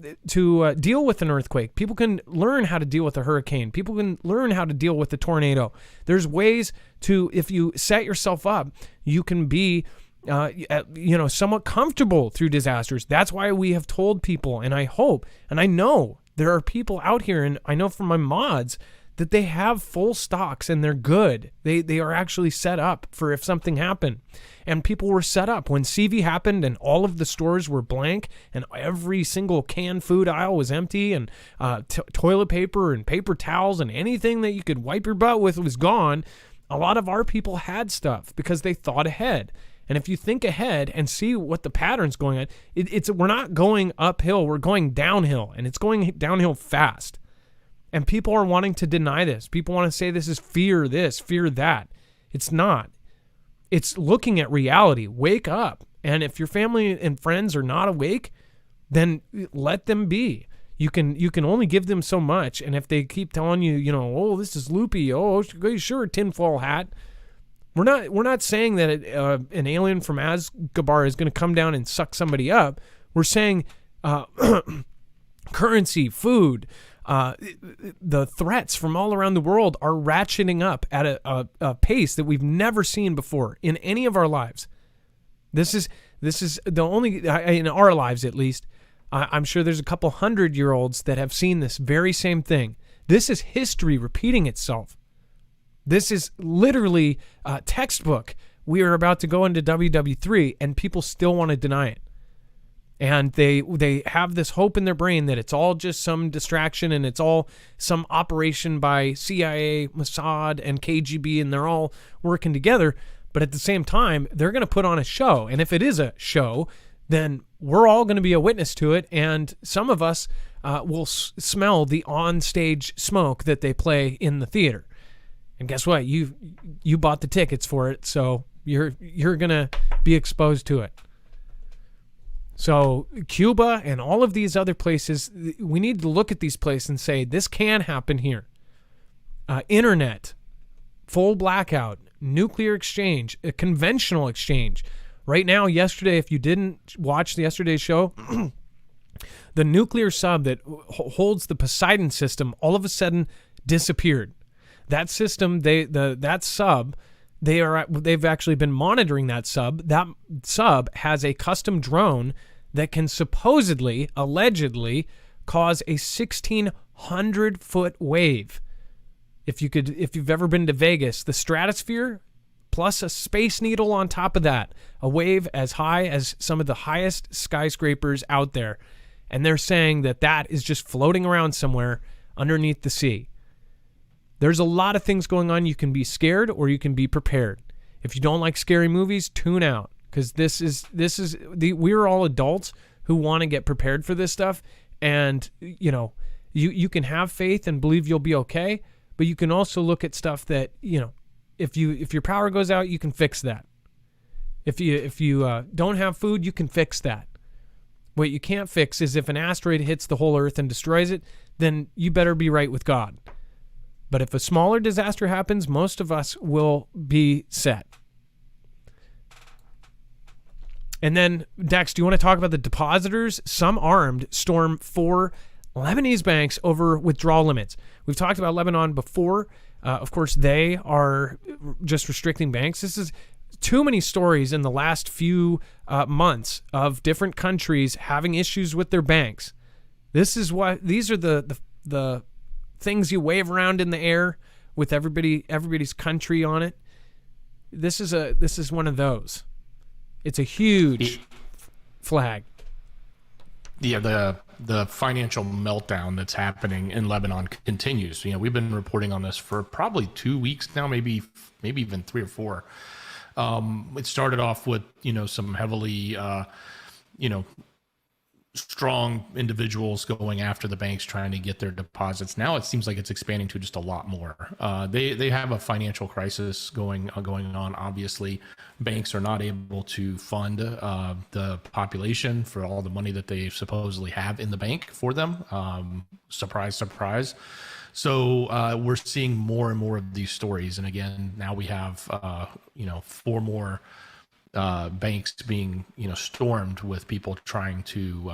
deal with an earthquake. People can learn how to deal with a hurricane. People can learn how to deal with a tornado. There's ways to, if you set yourself up, you can be, somewhat comfortable through disasters. That's why we have told people, and I hope, and I know there are people out here, and I know from my mods, that they have full stocks and they're good. They are actually set up for if something happened. And people were set up. When CV happened and all of the stores were blank and every single canned food aisle was empty and toilet paper and paper towels and anything that you could wipe your butt with was gone, a lot of our people had stuff because they thought ahead. And if you think ahead and see what the pattern's going on, we're not going uphill, we're going downhill, and it's going downhill fast. And people are wanting to deny this. People want to say this is fear this, fear that. It's not. It's looking at reality. Wake up. And if your family and friends are not awake, then let them be. You can only give them so much. And if they keep telling you, oh, this is loopy. Oh, sure, tinfoil hat. We're not saying that an alien from Asgabar is going to come down and suck somebody up. We're saying currency, food, the threats from all around the world are ratcheting up at a pace that we've never seen before in any of our lives. This is the only, in our lives at least, I'm sure there's a couple 100-year-olds that have seen this very same thing. This is history repeating itself. This is literally textbook. We are about to go into WW3 and people still want to deny it. And they have this hope in their brain that it's all just some distraction and it's all some operation by CIA, Mossad, and KGB, and they're all working together. But at the same time, they're going to put on a show. And if it is a show, then we're all going to be a witness to it. And some of us will smell the on-stage smoke that they play in the theater. And guess what? You bought the tickets for it, so you're going to be exposed to it. So Cuba and all of these other places, we need to look at these places and say, this can happen here. Internet, full blackout, nuclear exchange, a conventional exchange. Right now, yesterday, if you didn't watch yesterday's show, the nuclear sub that holds the Poseidon system all of a sudden disappeared. That system, that sub, they've actually been monitoring that sub. That sub has a custom drone that can supposedly, allegedly, cause a 1,600-foot wave. If you've ever been to Vegas, the stratosphere plus a space needle on top of that, a wave as high as some of the highest skyscrapers out there. And they're saying that is just floating around somewhere underneath the sea. There's a lot of things going on. You can be scared or you can be prepared. If you don't like scary movies, tune out, because we're all adults who want to get prepared for this stuff. And you can have faith and believe you'll be okay, but you can also look at stuff that if your power goes out, you can fix that. If you don't have food, you can fix that. What you can't fix is if an asteroid hits the whole Earth and destroys it, then you better be right with God. But if a smaller disaster happens, most of us will be set. And then, Dex, do you want to talk about the depositors? Some armed storm 4 Lebanese banks over withdrawal limits. We've talked about Lebanon before. Of course, they are just restricting banks. This is too many stories in the last few months of different countries having issues with their banks. These are the things you wave around in the air with everybody's country on it. This is one of those. It's a huge flag. Yeah, the financial meltdown that's happening in Lebanon continues. We've been reporting on this for probably 2 weeks now, maybe even 3 or 4. It started off with, some heavily, strong individuals going after the banks trying to get their deposits. Now it seems like it's expanding to just a lot more. They have a financial crisis going on. Obviously, banks are not able to fund the population for all the money that they supposedly have in the bank for them. Surprise, surprise. So we're seeing more and more of these stories. And again, now we have 4 more banks being stormed with people trying to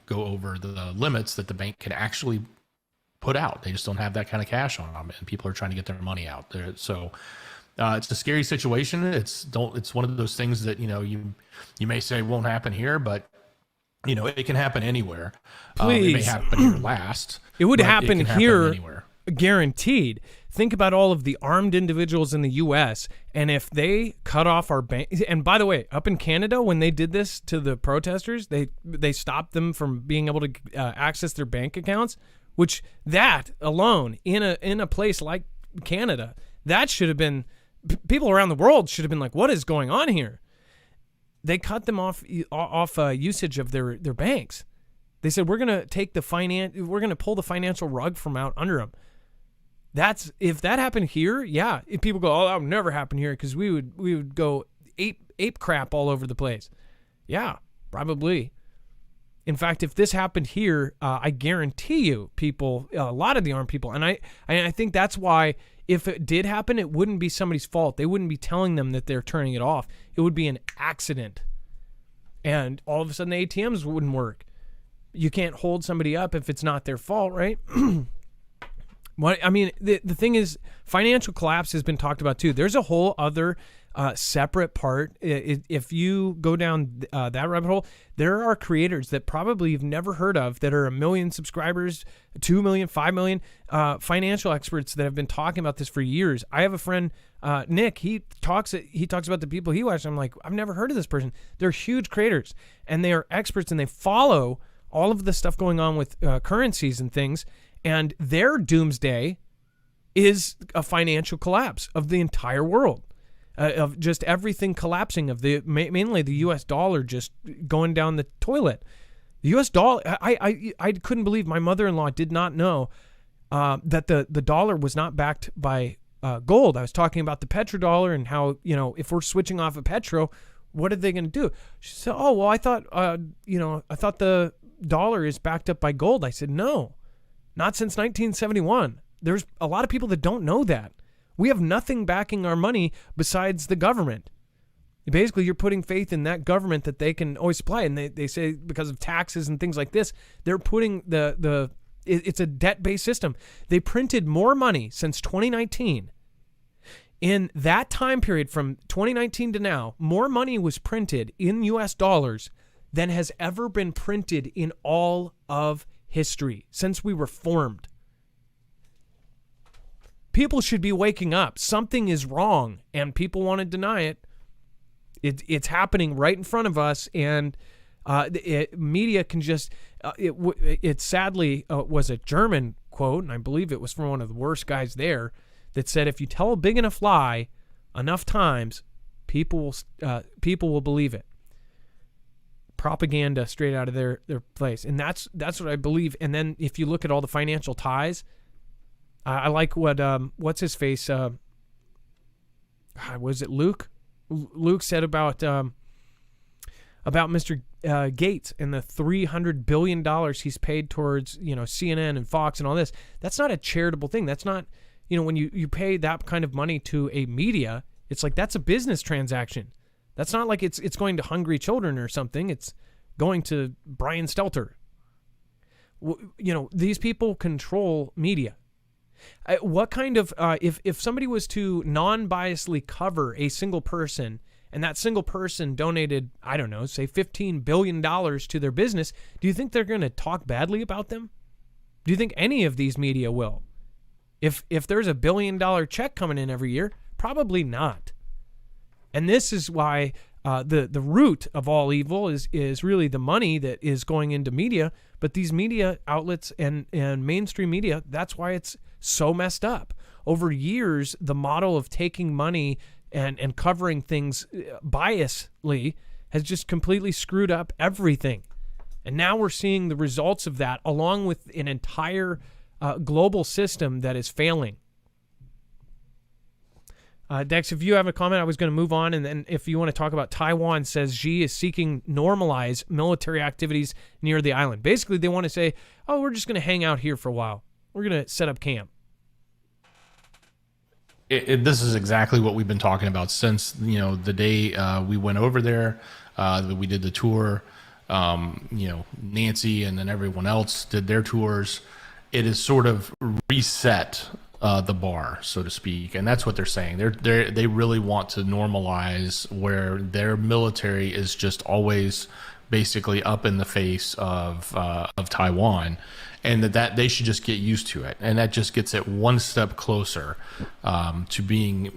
go over the limits that the bank can actually put out. They just don't have that kind of cash on them, and people are trying to get their money out there. So it's a scary situation. It's one of those things that you may say won't happen here, but it can happen anywhere. It may happen here last. It would happen here anywhere. Guaranteed. Think about all of the armed individuals in the U.S. and if they cut off our bank. And by the way, up in Canada, when they did this to the protesters, they stopped them from being able to access their bank accounts. Which that alone in a place like Canada, that should have been, people around the world should have been like, what is going on here? They cut them off usage of their banks. They said we're gonna pull the financial rug from out under them. If that happened here, yeah. If people go, oh, that would never happen here, because we would go ape crap all over the place. Yeah, probably. In fact, if this happened here, I guarantee you, a lot of the armed people, and I think that's why if it did happen, it wouldn't be somebody's fault. They wouldn't be telling them that they're turning it off. It would be an accident, and all of a sudden the ATMs wouldn't work. You can't hold somebody up if it's not their fault, right? The thing is, financial collapse has been talked about too. There's a whole other separate part. If you go down that rabbit hole, there are creators that probably you've never heard of that are 1 million subscribers, 2 million, 5 million, financial experts that have been talking about this for years. I have a friend, Nick, he talks about the people he watches. I'm like, I've never heard of this person. They're huge creators and they are experts and they follow all of the stuff going on with currencies and things. And their doomsday is a financial collapse of the entire world, of just everything collapsing, of mainly the U.S. dollar just going down the toilet. The U.S. dollar, I couldn't believe my mother-in-law did not know that the dollar was not backed by gold. I was talking about the petrodollar and how, if we're switching off of petro, what are they going to do? She said, oh, well, I thought the dollar is backed up by gold. I said, no. Not since 1971. There's a lot of people that don't know that. We have nothing backing our money besides the government. Basically, you're putting faith in that government that they can always supply. And they say because of taxes and things like this, they're putting it's a debt-based system. They printed more money since 2019. In that time period from 2019 to now, more money was printed in U.S. dollars than has ever been printed in all of history since we were formed. People should be waking up. Something is wrong, and people want to deny it. It's happening right in front of us, and media can just. It sadly was a German quote, and I believe it was from one of the worst guys there, that said, "If you tell a big enough lie enough times, people will believe it." Propaganda straight out of their place, and that's what I believe. And then if you look at all the financial ties, I like what what's his face was it Luke said about Mr. Gates and the $300 billion he's paid towards CNN and Fox and all this. That's not a charitable thing. That's not when you pay that kind of money to a media, it's like that's a business transaction. That's not like it's going to hungry children or something. It's going to Brian Stelter. These people control media. What kind of if somebody was to non-biasly cover a single person and that single person donated, I don't know, say $15 billion to their business, do you think they're going to talk badly about them? Do you think any of these media will? If there's $1 billion check coming in every year, probably not. And this is why the root of all evil is really the money that is going into media. But these media outlets and mainstream media, that's why it's so messed up. Over years, the model of taking money and covering things biasly has just completely screwed up everything. And now we're seeing the results of that, along with an entire global system that is failing. Dex, if you have a comment, I was going to move on. And then if you want to talk about Taiwan, says Xi is seeking normalize military activities near the island. Basically, they want to say, oh, we're just going to hang out here for a while. We're going to set up camp. This is exactly what we've been talking about since, the day we went over there, we did the tour, Nancy and then everyone else did their tours. It is sort of reset the bar, so to speak, and that's what they're saying. They really want to normalize where their military is just always basically up in the face of Taiwan, and that they should just get used to it, and that just gets it one step closer to being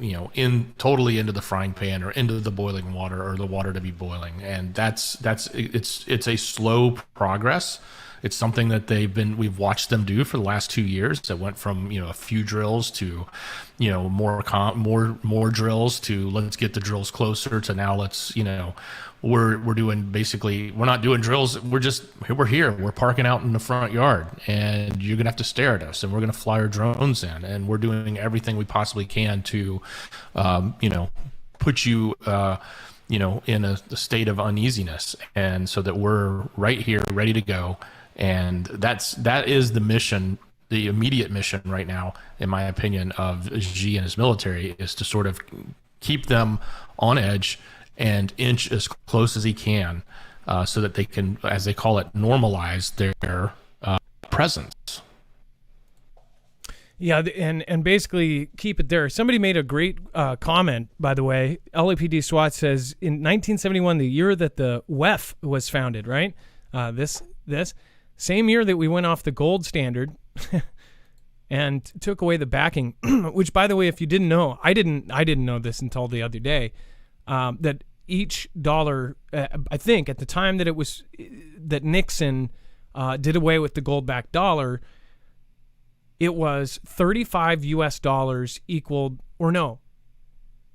totally into the frying pan or into the boiling water or the water to be boiling, and it's a slow progress. It's something that we've watched them do for the last 2 years. It went from a few drills to more drills to let's get the drills closer to now let's we're doing basically, we're not doing drills, we're here, we're parking out in the front yard, and you're gonna have to stare at us, and we're gonna fly our drones in, and we're doing everything we possibly can to put you in a state of uneasiness, and so that we're right here ready to go. And that is the mission, the immediate mission right now, in my opinion, of Xi and his military, is to sort of keep them on edge and inch as close as he can, so that they can, as they call it, normalize their presence. Yeah, and basically keep it there. Somebody made a great comment, by the way. LAPD SWAT says in 1971, the year that the WEF was founded, right? This same year that we went off the gold standard and took away the backing, which, by the way, if you didn't know, I didn't know this until the other day, that each dollar, I think at the time that that Nixon did away with the gold-backed dollar, it was $35 equaled, or no,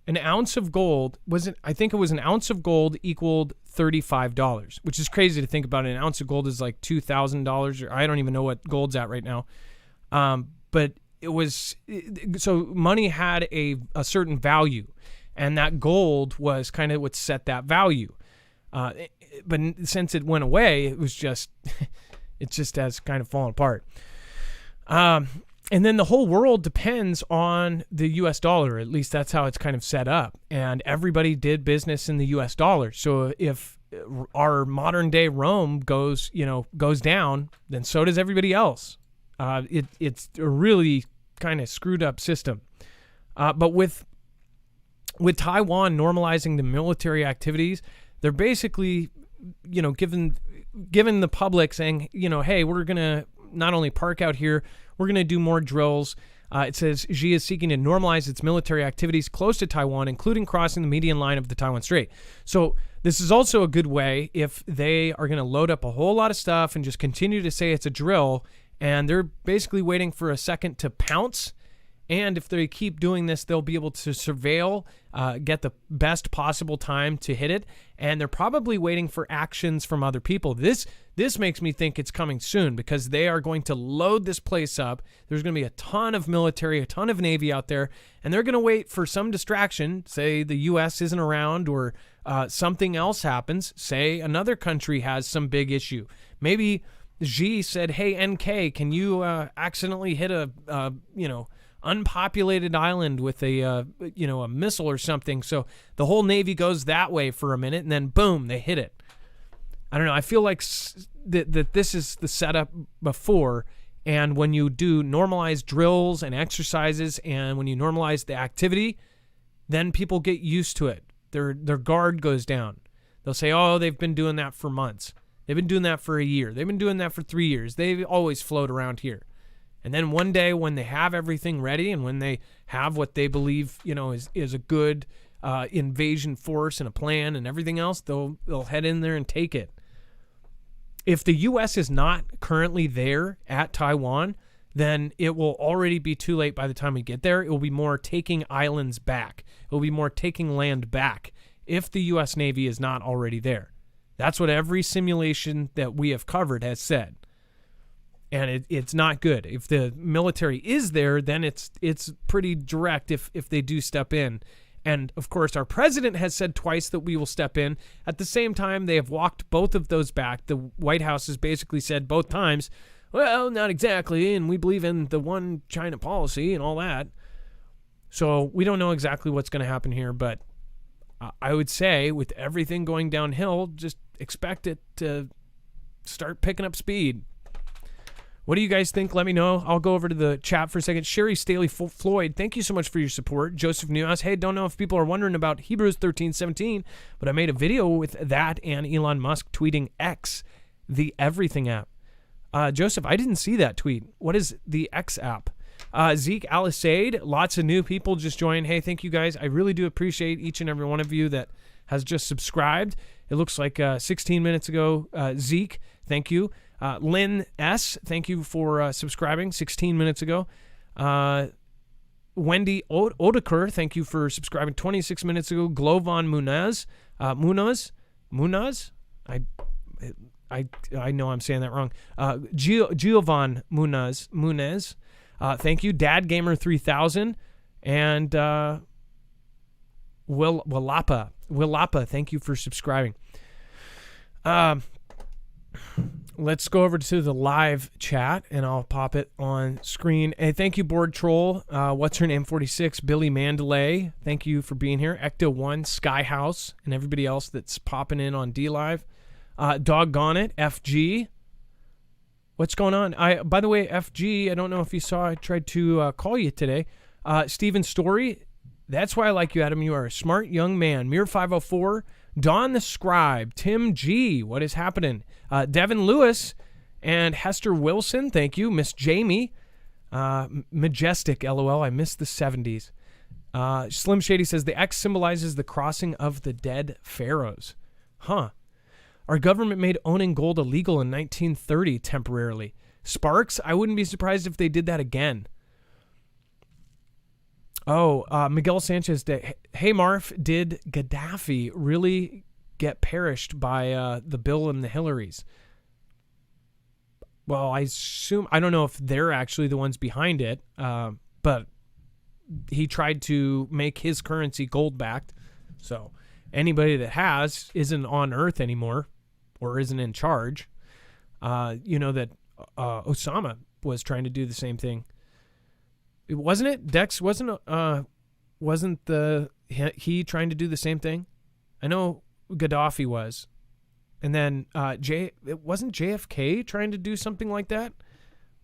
an ounce of gold I think it was an ounce of gold equaled $35, which is crazy to think about. An ounce of gold is like $2,000, or I don't even know what gold's at right now. But it was, so money had a certain value, and that gold was kind of what set that value. But since it went away, it was just, it just has kind of fallen apart. And then the whole world depends on the U.S. dollar. At least that's how it's kind of set up. And everybody did business in the U.S. dollar. So if our modern day Rome goes down, then so does everybody else. It's a really kind of screwed up system. But with Taiwan normalizing the military activities, they're basically, giving the public saying, hey, we're going to not only park out here, we're going to do more drills. It says Xi is seeking to normalize its military activities close to Taiwan, including crossing the median line of the Taiwan Strait. So this is also a good way if they are going to load up a whole lot of stuff and just continue to say it's a drill, and they're basically waiting for a second to pounce. And if they keep doing this, they'll be able to surveil, get the best possible time to hit it. And they're probably waiting for actions from other people. This makes me think it's coming soon, because they are going to load this place up. There's going to be a ton of military, a ton of Navy out there, and they're going to wait for some distraction. Say the U.S. isn't around, or something else happens. Say another country has some big issue. Maybe Xi said, hey, NK, can you accidentally hit a unpopulated island with a missile or something, so the whole Navy goes that way for a minute, and then boom, they hit it. I don't know. I feel like that this is the setup before, and when you do normalized drills and exercises, and when you normalize the activity, then people get used to it. Their guard goes down. They'll say, oh, they've been doing that for months. They've been doing that for a year. They've been doing that for 3 years. They always float around here. And then one day when they have everything ready, and when they have what they believe, is a good invasion force and a plan and everything else, they'll head in there and take it. If the U.S. is not currently there at Taiwan, then it will already be too late by the time we get there. It will be more taking islands back. It will be more taking land back if the U.S. Navy is not already there. That's what every simulation that we have covered has said. And it's not good. If the military is there, then it's pretty direct if they do step in. And, of course, our president has said twice that we will step in. At the same time, they have walked both of those back. The White House has basically said both times, well, not exactly, and we believe in the one China policy and all that. So we don't know exactly what's going to happen here, but I would say with everything going downhill, just expect it to start picking up speed. What do you guys think? Let me know. I'll go over to the chat for a second. Sherry Staley Floyd, thank you so much for your support. Joseph Newhouse, hey, don't know if people are wondering about Hebrews 13:17, but I made a video with that and Elon Musk tweeting X, the everything app. Joseph, I didn't see that tweet. What is the X app? Zeke Alisade, lots of new people just joined. Hey, thank you guys. I really do appreciate each and every one of you that has just subscribed. It looks like 16 minutes ago. Zeke, thank you. Lynn S., thank you for subscribing 16 minutes ago. Wendy Odeker, thank you for subscribing 26 minutes ago. Glovan Munaz. Munaz? I know I'm saying that wrong. Giovan Munez. Thank you. Dad Gamer 3000 and Willapa, thank you for subscribing. Let's go over to the live chat, and I'll pop it on screen. Hey, thank you, Board Troll. What's her name? 46, Billy Mandalay. Thank you for being here. Ecto1, Skyhouse, and everybody else that's popping in on DLive. Doggone it, FG. What's going on? By the way, FG, I don't know if you saw, I tried to call you today. Steven Story, that's why I like you, Adam. You are a smart young man. Mir504, Don the Scribe, Tim G, what is happening? Devin Lewis and Hester Wilson, thank you. Miss Jamie, Majestic, LOL, I missed the 70s. Slim Shady says, the X symbolizes the crossing of the dead pharaohs. Huh. Our government made owning gold illegal in 1930 temporarily. Sparks, I wouldn't be surprised if they did that again. Oh, Miguel Sanchez, hey Marf, did Gaddafi really get perished by the Bill and the Hillarys? Well, I don't know if they're actually the ones behind it, but he tried to make his currency gold-backed. So anybody that has isn't on Earth anymore or isn't in charge. You know that Osama was trying to do the same thing. Wasn't it? Dex wasn't he trying to do the same thing? I know Gaddafi was. And then it wasn't JFK trying to do something like that?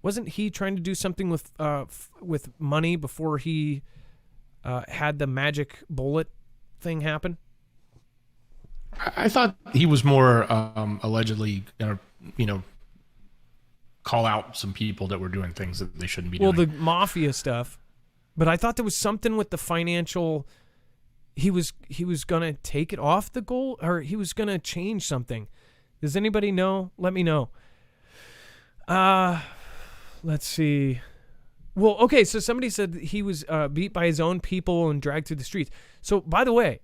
Wasn't he trying to do something with money before he had the magic bullet thing happen? I thought he was more allegedly, call out some people that were doing things that they shouldn't be doing. Well, the mafia stuff. But I thought there was something with the financial. He was going to take it off the goal, or he was going to change something. Does anybody know? Let me know. Let's see. Well, okay, so somebody said that he was beat by his own people and dragged through the streets. So, by the way,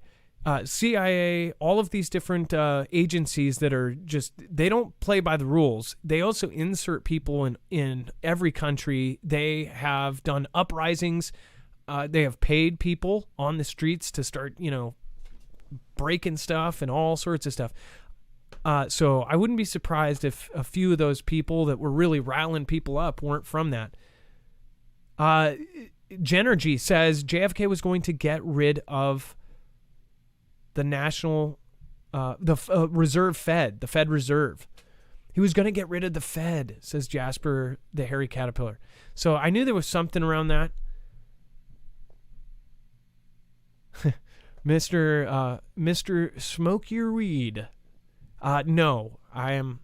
CIA, all of these different agencies that are just, they don't play by the rules. They also insert people in every country. They have done uprisings. They have paid people on the streets to start, breaking stuff and all sorts of stuff. So I wouldn't be surprised if a few of those people that were really riling people up weren't from that. Genergy says JFK was going to get rid of the national, reserve Fed, the Fed Reserve. He was going to get rid of the Fed, says Jasper, the hairy caterpillar. So I knew there was something around that. Mr. Smoke Your Weed. No, I am,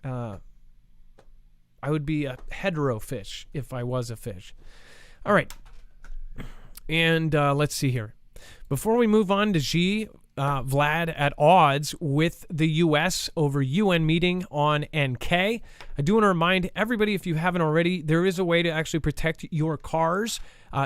I would be a hetero fish if I was a fish. All right. And let's see here. Before we move on to Xi, Vlad, at odds with the U.S. over UN meeting on NK. I do want to remind everybody, if you haven't already, there is a way to actually protect your cars,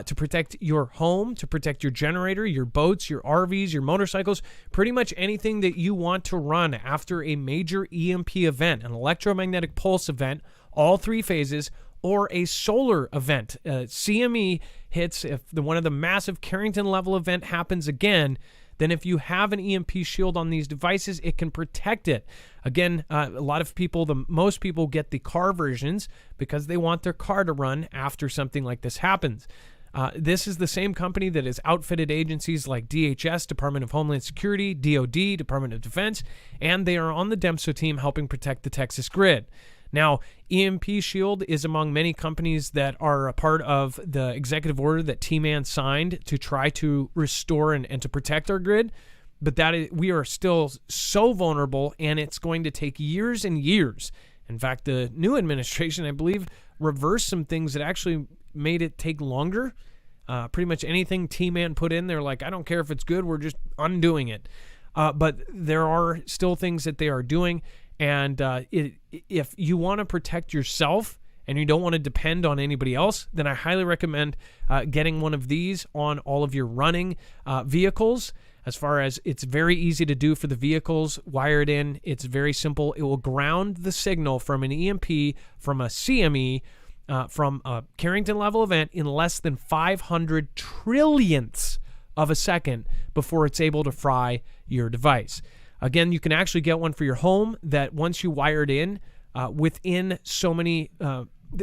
to protect your home, to protect your generator, your boats, your RVs, your motorcycles, pretty much anything that you want to run after a major EMP event, an electromagnetic pulse event, all 3 phases, or a solar event. CME hits, if one of the massive Carrington level event happens again, then if you have an EMP shield on these devices, it can protect it. Again, a lot of people, most people get the car versions because they want their car to run after something like this happens. This is the same company that has outfitted agencies like DHS, Department of Homeland Security, DOD, Department of Defense, and they are on the DEMSO team helping protect the Texas grid. Now, EMP Shield is among many companies that are a part of the executive order that T-Man signed to try to restore and to protect our grid, but we are still so vulnerable, and it's going to take years and years. In fact, the new administration, I believe, reversed some things that actually made it take longer. Pretty much anything T-Man put in, they're like, I don't care if it's good, we're just undoing it. But there are still things that they are doing. And if you want to protect yourself and you don't want to depend on anybody else, then I highly recommend getting one of these on all of your running vehicles. As far as it's very easy to do for the vehicles, wire it in. It's very simple. It will ground the signal from an EMP, from a CME, from a Carrington level event in less than 500 trillionths of a second before it's able to fry your device. Again, you can actually get one for your home that once you wire it in, within so many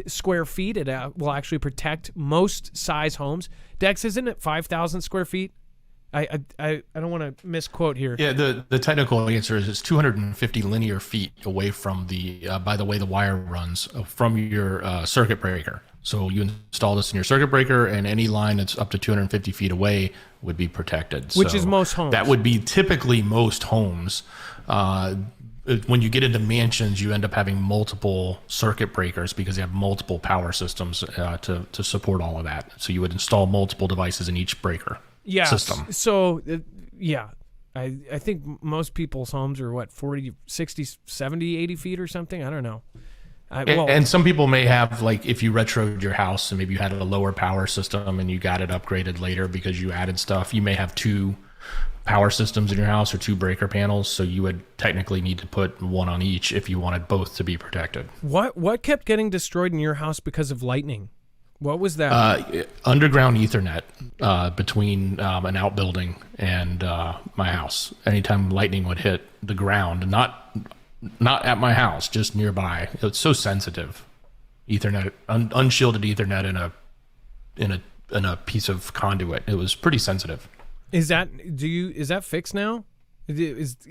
square feet, it will actually protect most size homes. Dex, isn't it 5,000 square feet? I don't want to misquote here. Yeah, the technical answer is it's 250 linear feet away from by the way the wire runs, from your circuit breaker. So you install this in your circuit breaker, and any line that's up to 250 feet away would be protected. Which is most homes. That would be typically most homes. When you get into mansions, you end up having multiple circuit breakers because you have multiple power systems to support all of that. So you would install multiple devices in each breaker system. So, I think most people's homes are, 40, 60, 70, 80 feet or something? I don't know. And some people may have, like, if you retroed your house and maybe you had a lower power system and you got it upgraded later because you added stuff, you may have 2 power systems in your house or 2 breaker panels, so you would technically need to put one on each if you wanted both to be protected. What kept getting destroyed in your house because of lightning? What was that? Underground Ethernet between an outbuilding and my house. Anytime lightning would hit the ground, not at my house, just nearby. It's so sensitive. Ethernet, unshielded Ethernet in a piece of conduit. It was pretty sensitive. Is that fixed now?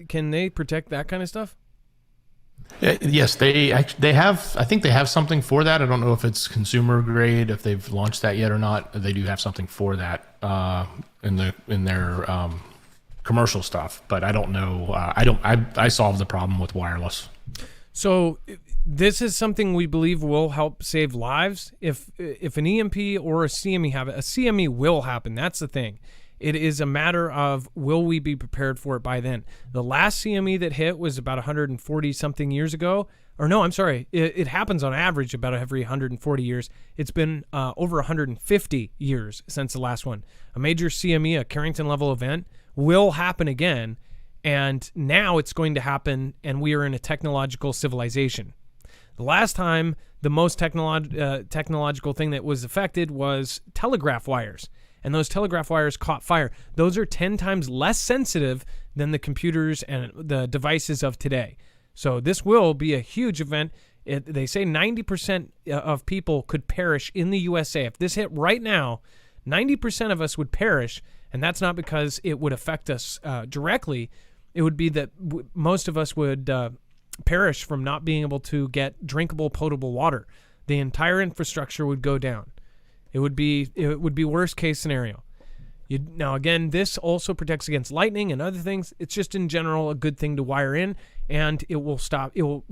Can they protect that kind of stuff? Yes, they have. I think they have something for that. I don't know if it's consumer grade, if they've launched that yet or not. They do have something for that in their commercial stuff, but I don't know. I solved the problem with wireless. So this is something we believe will help save lives. If an EMP or a CME happen, a CME will happen. That's the thing. It is a matter of, will we be prepared for it by then? The last CME that hit was about 140 something years ago. Or no, I'm sorry. It happens on average about every 140 years. It's been over 150 years since the last one. A major CME, a Carrington level event, will happen again. And now it's going to happen, and we are in a technological civilization. The last time, the most technological thing that was affected was telegraph wires. And those telegraph wires caught fire. Those are 10 times less sensitive than the computers and the devices of today. So this will be a huge event. They say 90% of people could perish in the USA. If this hit right now, 90% of us would perish, and that's not because it would affect us directly. It would be that most of us would perish from not being able to get drinkable, potable water. The entire infrastructure would go down. It would be worst case scenario. Now, again, this also protects against lightning and other things. It's just in general a good thing to wire in, and it will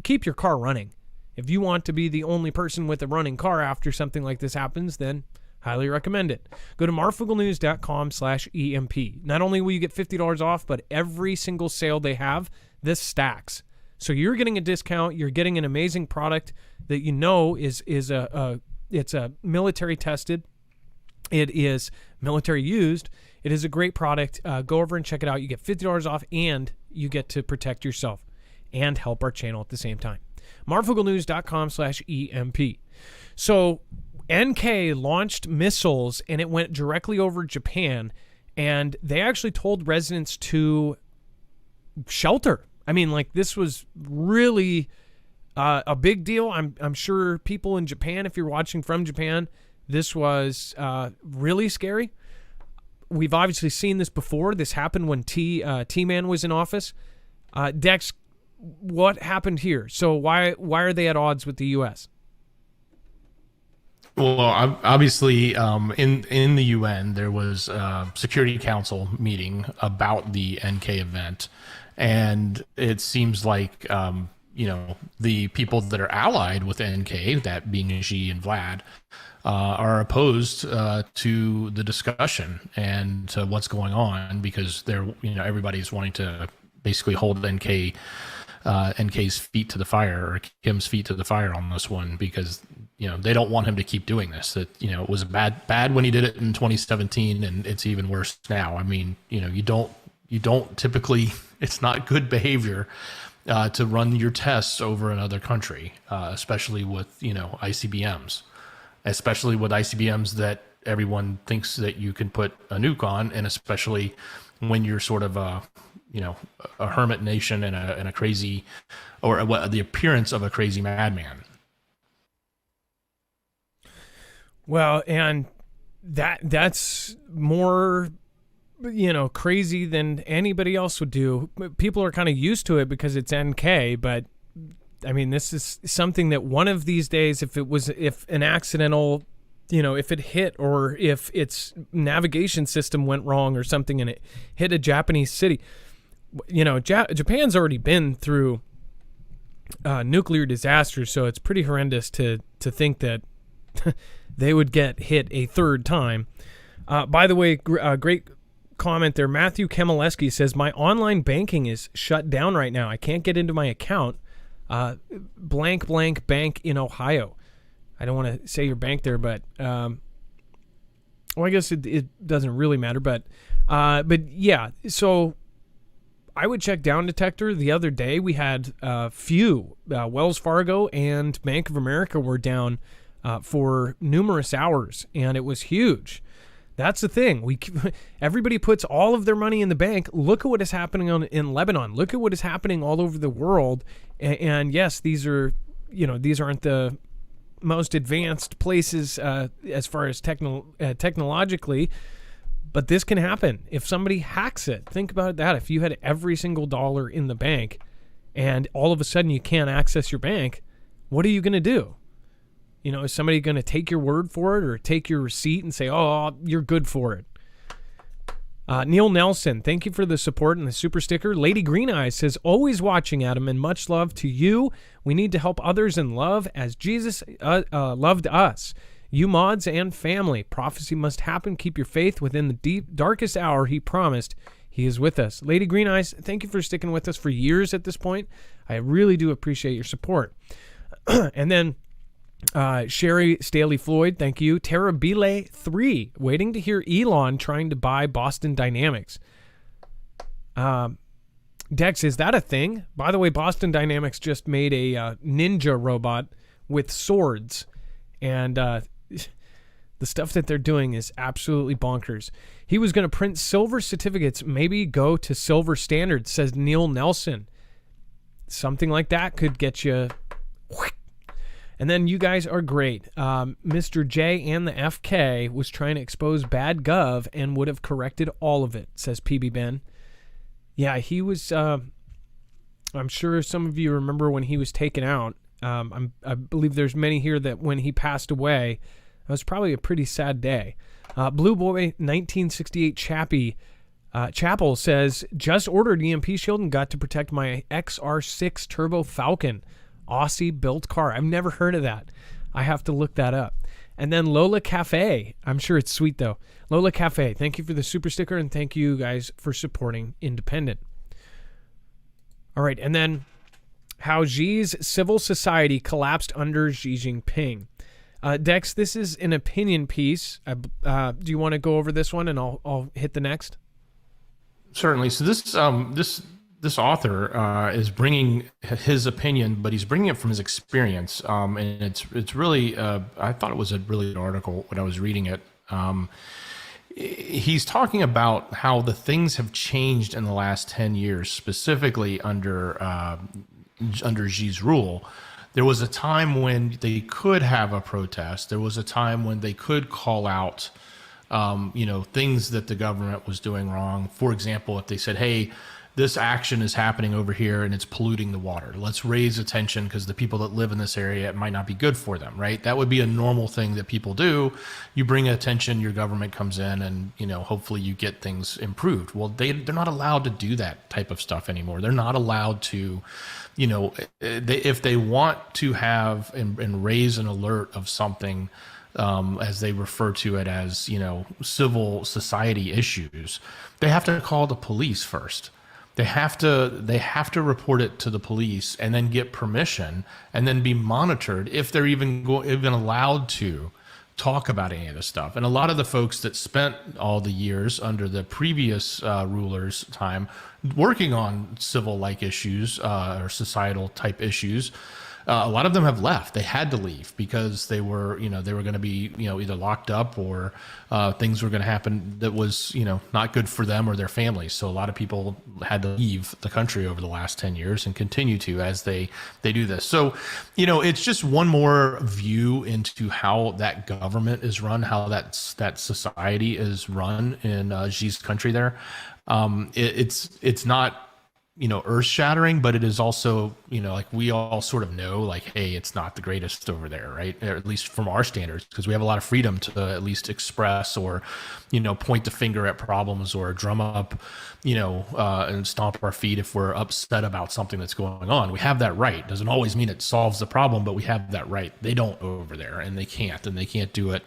keep your car running. If you want to be the only person with a running car after something like this happens, then Highly recommend it. Go to marfooglenews.com/EMP. Not only will you get $50 off, but every single sale they have, this stacks. So you're getting a discount. You're getting an amazing product that you know is it's a military tested. It is military used. It is a great product. Go over and check it out. You get $50 off, and you get to protect yourself and help our channel at the same time. marfooglenews.com/EMP. So NK launched missiles, and it went directly over Japan, and they actually told residents to shelter. I mean, like, this was really a big deal. I'm sure people in Japan, if you're watching from Japan, this was really scary. We've obviously seen this before. This happened when T-Man was in office. Dex, what happened here? So why are they at odds with the U.S.? Well, obviously, in the UN, there was a Security Council meeting about the NK event, and it seems like the people that are allied with NK, that being Xi and Vlad, are opposed to the discussion and to what's going on, because everybody's wanting to basically hold NK's feet to the fire, or Kim's feet to the fire on this one, because they don't want him to keep doing this. That it was bad when he did it in 2017, and it's even worse now. I mean, you don't typically, it's not good behavior to run your tests over another country, especially with ICBMs, that everyone thinks that you can put a nuke on, and especially when you're sort of a hermit nation and a crazy, or the appearance of a crazy madman. Well, and that's more crazy than anybody else would do. People are kind of used to it because it's NK, but I mean, this is something that one of these days, if an accidental, if it hit, or if its navigation system went wrong or something and it hit a Japanese city, Japan's already been through nuclear disasters, so it's pretty horrendous to think that they would get hit a third time. By the way, great comment there. Matthew Kemileski says, my online banking is shut down right now. I can't get into my account. Blank bank in Ohio. I don't want to say your bank there, but I guess it doesn't really matter. But yeah, so I would check Down Detector. The other day we had few. Wells Fargo and Bank of America were down for numerous hours, and it was huge. That's the thing. Everybody puts all of their money in the bank. Look at what is happening in Lebanon. Look at what is happening all over the world. And yes, these aren't the most advanced places as far as technologically, but this can happen if somebody hacks it. Think about that. If you had every single dollar in the bank and all of a sudden you can't access your bank, what are you going to do? Is somebody going to take your word for it, or take your receipt and say, oh, you're good for it? Neil Nelson, thank you for the support and the super sticker. Lady Green Eyes says, always watching, Adam, and much love to you. We need to help others in love as Jesus loved us. You mods and family. Prophecy must happen. Keep your faith within the darkest hour. He promised he is with us. Lady Green Eyes, thank you for sticking with us for years at this point. I really do appreciate your support. And then Sherry Staley Floyd, thank you. Tara Bile 3, waiting to hear Elon trying to buy Boston Dynamics. Dex, is that a thing? By the way, Boston Dynamics just made a ninja robot with swords, and the stuff that they're doing is absolutely bonkers. He was going to print silver certificates, maybe go to silver standards, says Neil Nelson. Something like that could get you. And then you guys are great. Mr. J and the FK was trying to expose bad gov and would have corrected all of it, says PB Ben. Yeah, he was, I'm sure some of you remember when he was taken out. I believe there's many here that when he passed away, it was probably a pretty sad day. Blue Boy 1968 Chapel says, just ordered EMP shield and got to protect my XR6 Turbo Falcon. Aussie built car. I've never heard of that. I have to look that up. And then Lola Cafe. I'm sure it's sweet, though. Lola Cafe, thank you for the super sticker, and thank you guys for supporting Independent. All right, and then how Xi's civil society collapsed under Xi Jinping. Dex, this is an opinion piece. Do you want to go over this one, and I'll hit the next? Certainly. So this author is bringing his opinion, but he's bringing it from his experience, and it's really I thought it was a really good article when I was reading it. He's talking about how the things have changed in the last 10 years, specifically under Xi's rule. There was a time when they could have a protest. There was a time when they could call out, things that the government was doing wrong. For example, if they said, hey, this action is happening over here and it's polluting the water. Let's raise attention because the people that live in this area, it might not be good for them, right? That would be a normal thing that people do. You bring attention, your government comes in and, hopefully you get things improved. Well, they're not allowed to do that type of stuff anymore. They're not allowed to, if they want to have and raise an alert of something, as they refer to it as, civil society issues, they have to call the police first. They have to report it to the police and then get permission and then be monitored if they're even allowed to talk about any of this stuff. And a lot of the folks that spent all the years under the previous rulers' time working on civil-like issues or societal-type issues, a lot of them have left. They had to leave because they were going to be, either locked up or things were going to happen that was, not good for them or their families. So a lot of people had to leave the country over the last 10 years and continue to as they do this. So, it's just one more view into how that government is run, how that society is run in Xi's country there. It's not, earth shattering, but it is also, like we all sort of know, like, hey, it's not the greatest over there, right? Or at least from our standards, because we have a lot of freedom to at least express or, point the finger at problems or drum up, and stomp our feet if we're upset about something that's going on. We have that right. Doesn't always mean it solves the problem, but we have that right. They don't over there, and they can't do it.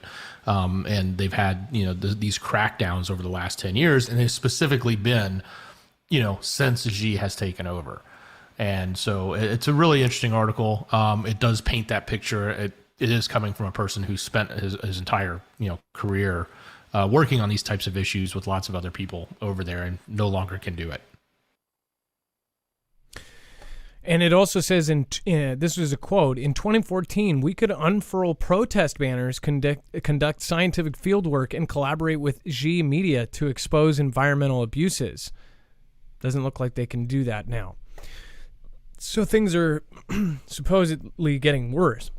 And they've had, these crackdowns over the last 10 years, and they've specifically been, since Xi has taken over. And so it's a really interesting article. It does paint that picture. It is coming from a person who spent his entire, career working on these types of issues with lots of other people over there and no longer can do it. And it also says, this was a quote, in 2014, we could unfurl protest banners, conduct scientific fieldwork, and collaborate with Xi media to expose environmental abuses. Doesn't look like they can do that now. So things are supposedly getting worse.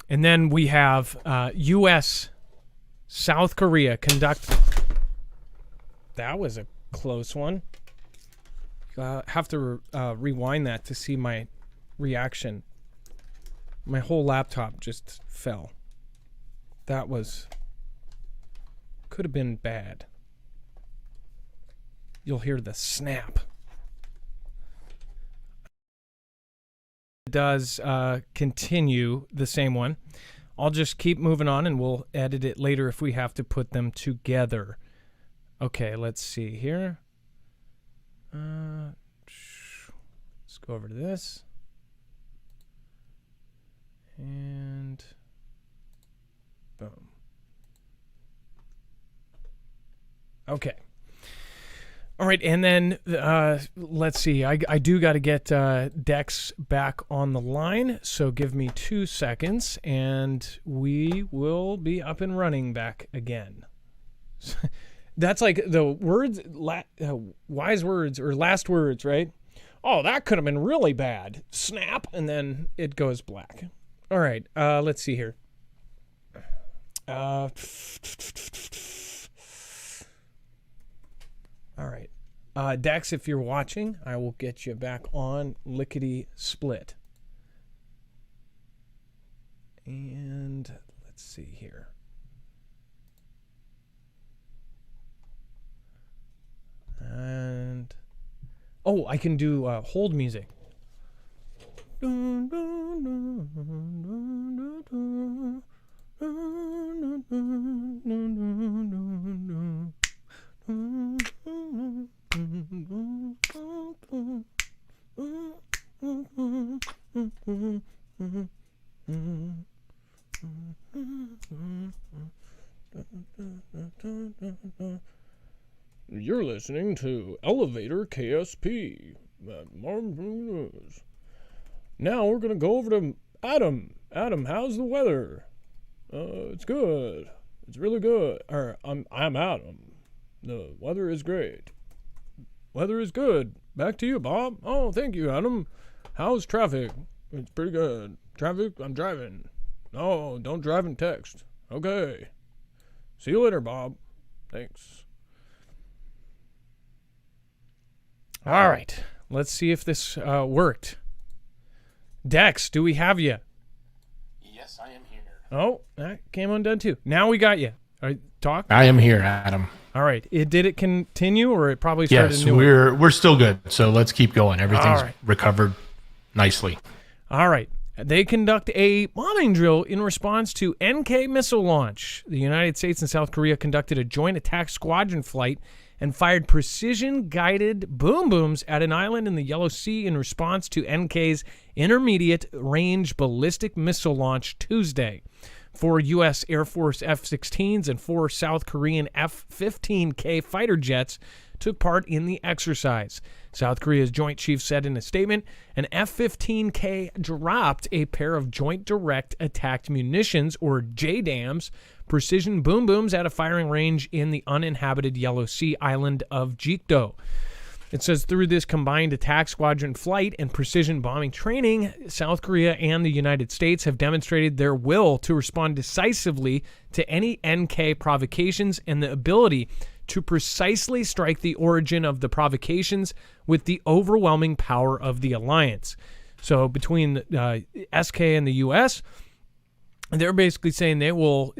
And then we have U.S., South Korea conduct... That was a close one. Have to rewind that to see my reaction. My whole laptop just fell. That could have been bad. You'll hear the snap. It does continue the same one. I'll just keep moving on and we'll edit it later if we have to put them together. Okay, let's see here. Let's go over to this. And boom. Okay. All right, and then let's see. I do got to get Dex back on the line, so give me 2 seconds, and we will be up and running back again. That's like the words, wise words or last words, right? Oh, that could have been really bad. Snap, and then it goes black. All right, let's see here. All right. Dex, if you're watching, I will get you back on lickety split. And let's see here. And oh, I can do hold music. You're listening to Elevator KSP. Now we're going to go over to Adam. Adam, how's the weather? It's good. It's really good. I'm Adam. The weather is great. Weather is good. Back to you, Bob. Oh, thank you, Adam. How's traffic? It's pretty good. Traffic? I'm driving. No, don't drive and text. Okay. See you later, Bob. Thanks. All right. Let's see if this worked. Dex, do we have you? Yes, I am here. Oh, that came undone too. Now we got you. All right, talk. I am here, Adam. All right. Did it continue, or it probably started? Yes, new we're still good. So let's keep going. Everything's right. recovered nicely. All right. They conduct a bombing drill in response to NK missile launch. The United States and South Korea conducted a joint attack squadron flight and fired precision-guided boom booms at an island in the Yellow Sea in response to NK's intermediate-range ballistic missile launch Tuesday. 4 U.S. Air Force F-16s and 4 South Korean F-15K fighter jets took part in the exercise. South Korea's Joint Chiefs said in a statement, an F-15K dropped a pair of Joint Direct Attack Munitions, or JDAMs, precision boom booms at a firing range in the uninhabited Yellow Sea island of Jikdo. It says through this combined attack squadron flight and precision bombing training, South Korea and the United States have demonstrated their will to respond decisively to any NK provocations and the ability to precisely strike the origin of the provocations with the overwhelming power of the alliance. So between SK and the U.S., they're basically saying they will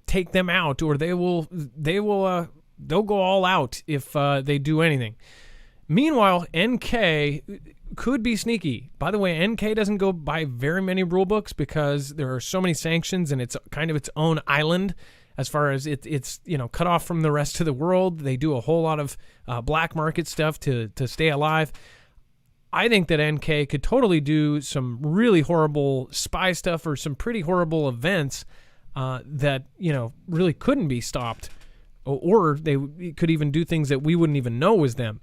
take them out, or they'll go all out if they do anything. Meanwhile, NK could be sneaky. By the way, NK doesn't go by very many rule books because there are so many sanctions, and it's kind of its own island as far as it's cut off from the rest of the world. They do a whole lot of black market stuff to stay alive. I think that NK could totally do some really horrible spy stuff or some pretty horrible events that really couldn't be stopped, or they could even do things that we wouldn't even know was them.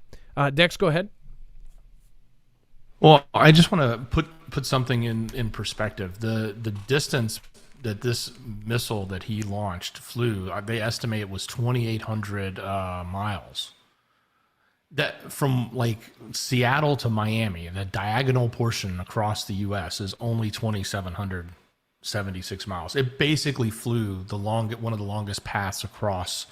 Dex, go ahead. Well, I just want to put something in perspective. The distance that this missile that he launched flew, they estimate it was 2,800 miles. That from like Seattle to Miami, the diagonal portion across the U.S. is only 2,776 miles. It basically flew one of the longest paths across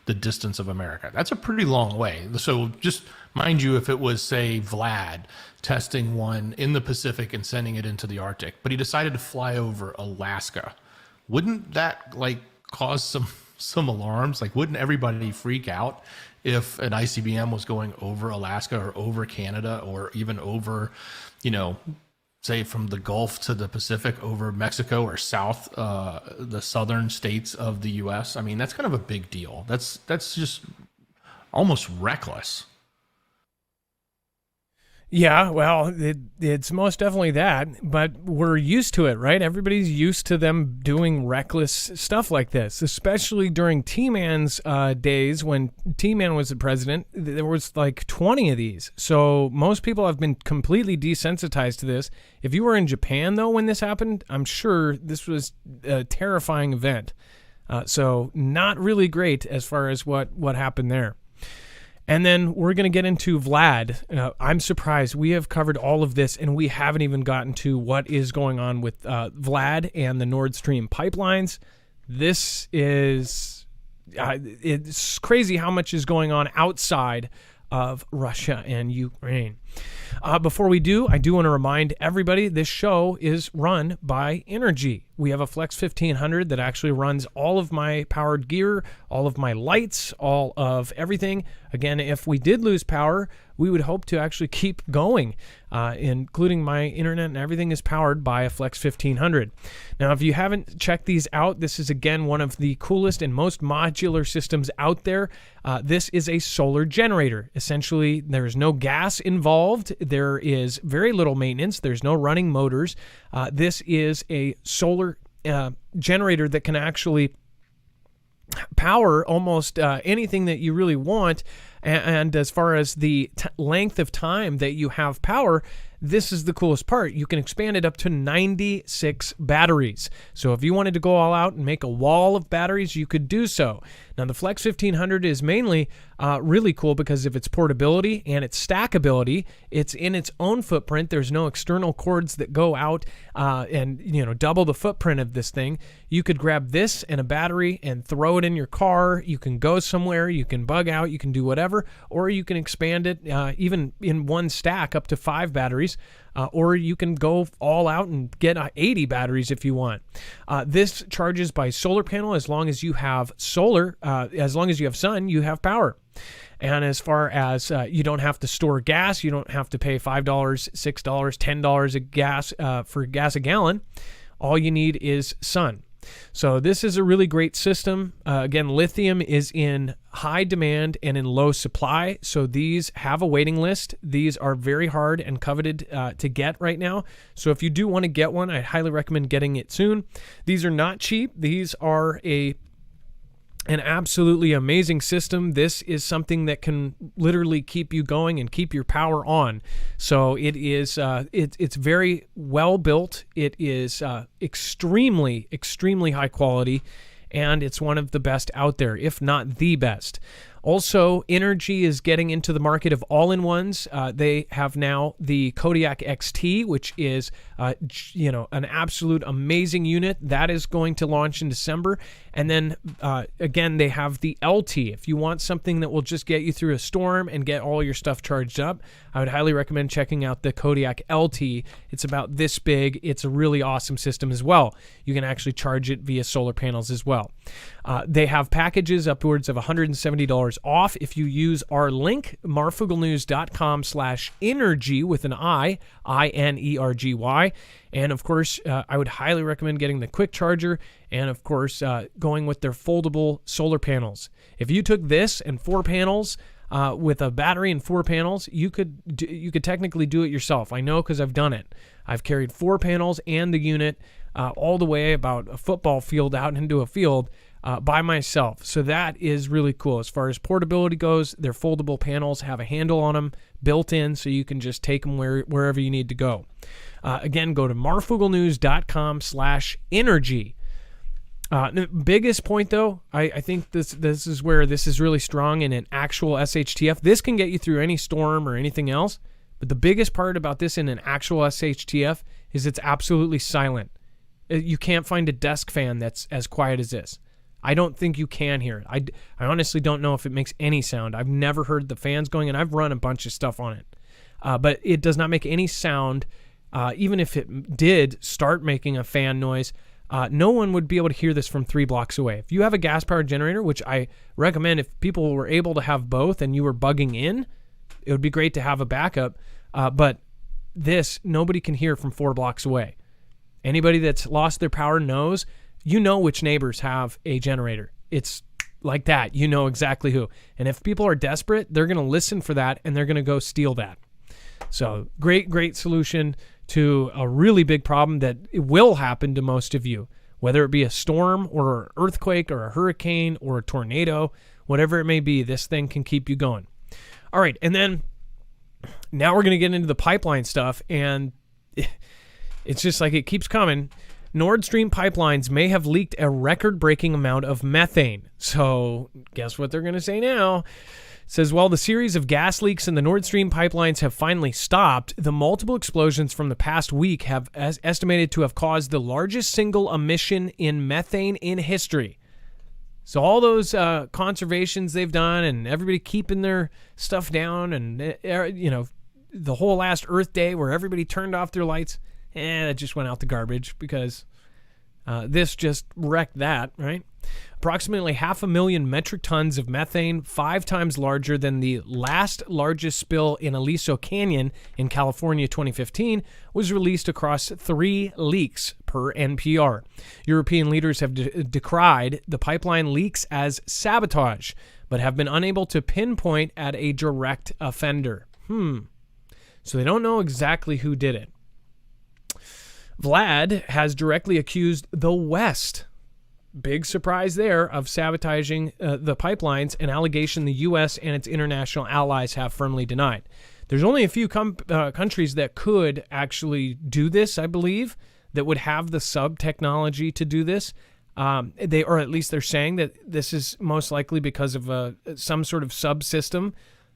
the distance of America. That's a pretty long way. So just mind you, if it was, say, Vlad testing one in the Pacific and sending it into the Arctic, but he decided to fly over Alaska, wouldn't that cause some alarms? Wouldn't everybody freak out if an ICBM was going over Alaska or over Canada or even over, say from the Gulf to the Pacific, over Mexico or south, the southern states of the U.S.? I mean, that's kind of a big deal. That's just almost reckless. Yeah, well, it's most definitely that, but we're used to it, right? Everybody's used to them doing reckless stuff like this, especially during T-Man's days when T-Man was the president. There was 20 of these. So most people have been completely desensitized to this. If you were in Japan, though, when this happened, I'm sure this was a terrifying event. So not really great as far as what happened there. And then we're going to get into Vlad. I'm surprised we have covered all of this, and we haven't even gotten to what is going on with Vlad and the Nord Stream pipelines. This is it's crazy how much is going on outside of Russia and Ukraine. Before we do, I do want to remind everybody this show is run by Energy. We have a Flex 1500 that actually runs all of my powered gear, all of my lights, all of everything. Again, if we did lose power, we would hope to actually keep going, including my internet and everything is powered by a Flex 1500. Now, if you haven't checked these out, this is again one of the coolest and most modular systems out there. This is a solar generator. Essentially, there's no gas involved. There is very little maintenance. There's no running motors. This is a solar generator that can actually power almost anything that you really want. And as far as the length of time that you have power, this is the coolest part. You can expand it up to 96 batteries. So if you wanted to go all out and make a wall of batteries, you could do so. Now, the Flex 1500 is mainly really cool because of its portability and its stackability. It's in its own footprint. There's no external cords that go out and double the footprint of this thing. You could grab this and a battery and throw it in your car. You can go somewhere. You can bug out. You can do whatever. Or you can expand it even in one stack up to 5 batteries. Or you can go all out and get 80 batteries if you want. This charges by solar panel. As long as you have solar, as long as you have sun, you have power. And as far as you don't have to store gas, you don't have to pay $5, $6, $10 a gas for gas a gallon. All you need is sun. So this is a really great system. Again, lithium is in high demand and in low supply. So these have a waiting list. These are very hard and coveted to get right now. So if you do want to get one, I highly recommend getting it soon. These are not cheap. These are an absolutely amazing system. This is something that can literally keep you going and keep your power on. So it is it's very well built. It is extremely high quality, and it's one of the best out there, if not the best. Also, Energy is getting into the market of all-in-ones. They have now the Kodiak XT, which is an absolute amazing unit. That is going to launch in December. And then, again, they have the LT. If you want something that will just get you through a storm and get all your stuff charged up, I would highly recommend checking out the Kodiak LT. It's about this big. It's a really awesome system as well. You can actually charge it via solar panels as well. They have packages upwards of $170 off if you use our link, marfooglenews.com/energy with an INERGY. And of course, I would highly recommend getting the quick charger and of course, going with their foldable solar panels. If you took this and 4 panels with a battery and 4 panels, you could technically do it yourself. I know because I've done it. I've carried 4 panels and the unit all the way about a football field out into a field by myself. So that is really cool. As far as portability goes, their foldable panels have a handle on them built in, so you can just take them wherever you need to go. Again, go to marfooglenews.com/energy. The biggest point, though, I think this is where this is really strong in an actual SHTF. This can get you through any storm or anything else, but the biggest part about this in an actual SHTF is it's absolutely silent. You can't find a desk fan that's as quiet as this. I don't think you can hear it. I honestly don't know if it makes any sound. I've never heard the fans going, and I've run a bunch of stuff on it. But it does not make any sound. Even if it did start making a fan noise, no one would be able to hear this from 3 blocks away. If you have a gas-powered generator, which I recommend if people were able to have both and you were bugging in, it would be great to have a backup. But this, nobody can hear from 4 blocks away. Anybody that's lost their power knows. You know which neighbors have a generator. It's like that. You know exactly who. And if people are desperate, they're going to listen for that, and they're going to go steal that. So great solution to a really big problem that it will happen to most of you, whether it be a storm or an earthquake or a hurricane or a tornado, whatever it may be, this thing can keep you going. All right, and then now we're going to get into the pipeline stuff, and it's just like it keeps coming. Nord Stream pipelines may have leaked a record-breaking amount of methane. So guess what they're going to say now? It says, while the series of gas leaks in the Nord Stream pipelines have finally stopped, the multiple explosions from the past week have estimated to have caused the largest single emission in methane in history. So all those conservations they've done and everybody keeping their stuff down and, the whole last Earth Day where everybody turned off their lights, it just went out the garbage because This just wrecked that, right? Approximately 500,000 metric tons of methane, 5 times larger than the last largest spill in Aliso Canyon in California 2015, was released across 3 leaks per NPR. European leaders have decried the pipeline leaks as sabotage, but have been unable to pinpoint at a direct offender. So they don't know exactly who did it. Vlad has directly accused the West, big surprise there, of sabotaging the pipelines, an allegation the U.S. and its international allies have firmly denied. There's only a few countries that could actually do this, I believe, that would have the sub-technology to do this. Or at least they're saying that this is most likely because of some sort of subsystem.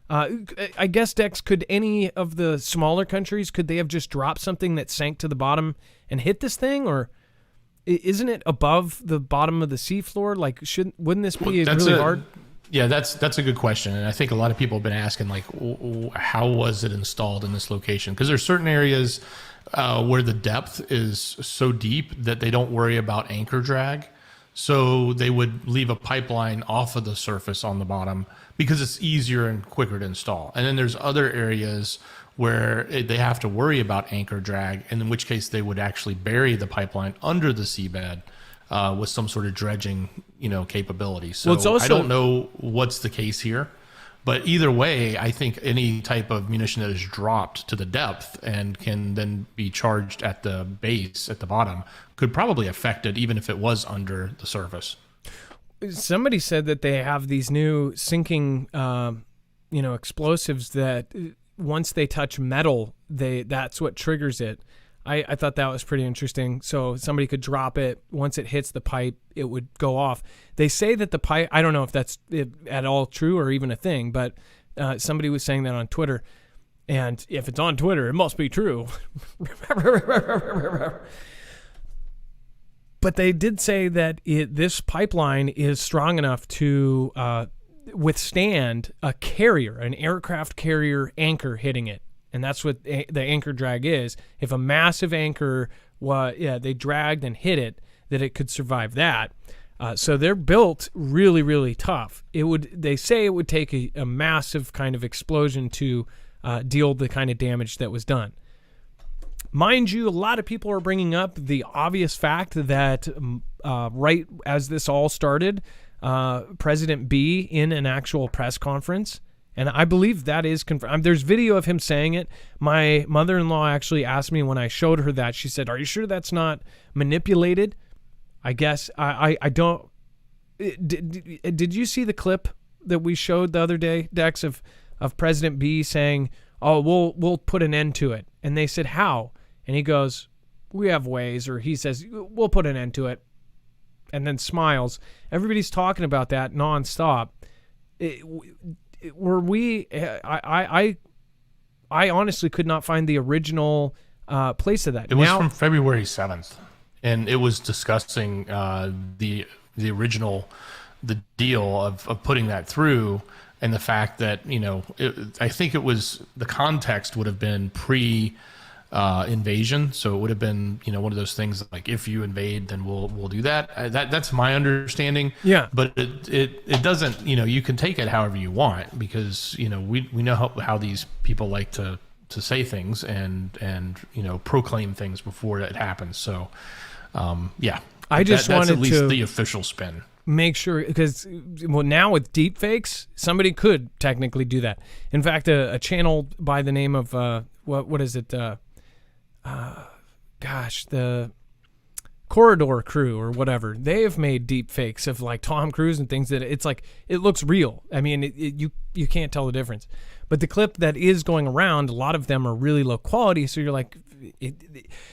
I guess, Dex, could any of the smaller countries, could they have just dropped something that sank to the bottom and hit this thing? Or isn't it above the bottom of the seafloor? Like, wouldn't this be really hard? Yeah, that's a good question. And I think a lot of people have been asking, like, how was it installed in this location? Because there's certain areas where the depth is so deep that they don't worry about anchor drag. So they would leave a pipeline off of the surface on the bottom because it's easier and quicker to install. And then there's other areas where they have to worry about anchor drag, and in which case they would actually bury the pipeline under the seabed with some sort of dredging, capability. So I don't know what's the case here, but either way, I think any type of munition that is dropped to the depth and can then be charged at the base at the bottom could probably affect it, even if it was under the surface. Somebody said that they have these new sinking, explosives that once they touch metal, that's what triggers it. I thought that was pretty interesting. So somebody could drop it. Once it hits the pipe, it would go off. They say that the pipe, I don't know if that's at all true or even a thing, but somebody was saying that on Twitter. And if it's on Twitter, it must be true. But they did say that this pipeline is strong enough to withstand a carrier, an aircraft carrier anchor hitting it. And that's what the anchor drag is. If a massive anchor, they dragged and hit it, that it could survive that. So they're built really, really tough. They say it would take a massive kind of explosion to deal the kind of damage that was done. Mind you, a lot of people are bringing up the obvious fact that right as this all started, President B in an actual press conference, and I believe that is confirmed. There's video of him saying it. My mother-in-law actually asked me when I showed her that. She said, "Are you sure that's not manipulated?" I guess I don't. Did you see the clip that we showed the other day, Dex, of President B saying, "Oh, we'll put an end to it"? And they said, "How?" And he goes, "We have ways," or he says, "We'll put an end to it," and then smiles. Everybody's talking about that nonstop. I honestly could not find the original place of that. It was from February 7th, and it was discussing the original, the deal of putting that through, and the fact that, I think it was, the context would have been invasion, so it would have been, one of those things like, if you invade, then we'll do that. That's my understanding. Yeah. But it doesn't, you can take it however you want, because we know how these people like to say things and proclaim things before it happens. So yeah, I just that's wanted at least to the official spin. Make sure, because now with deep fakes, somebody could technically do that. In fact, a channel by the name of what is it? The Corridor Crew or whatever. They have made deep fakes of like Tom Cruise and things that it's like, it looks real. I mean, you can't tell the difference. But the clip that is going around, a lot of them are really low quality. So you're like,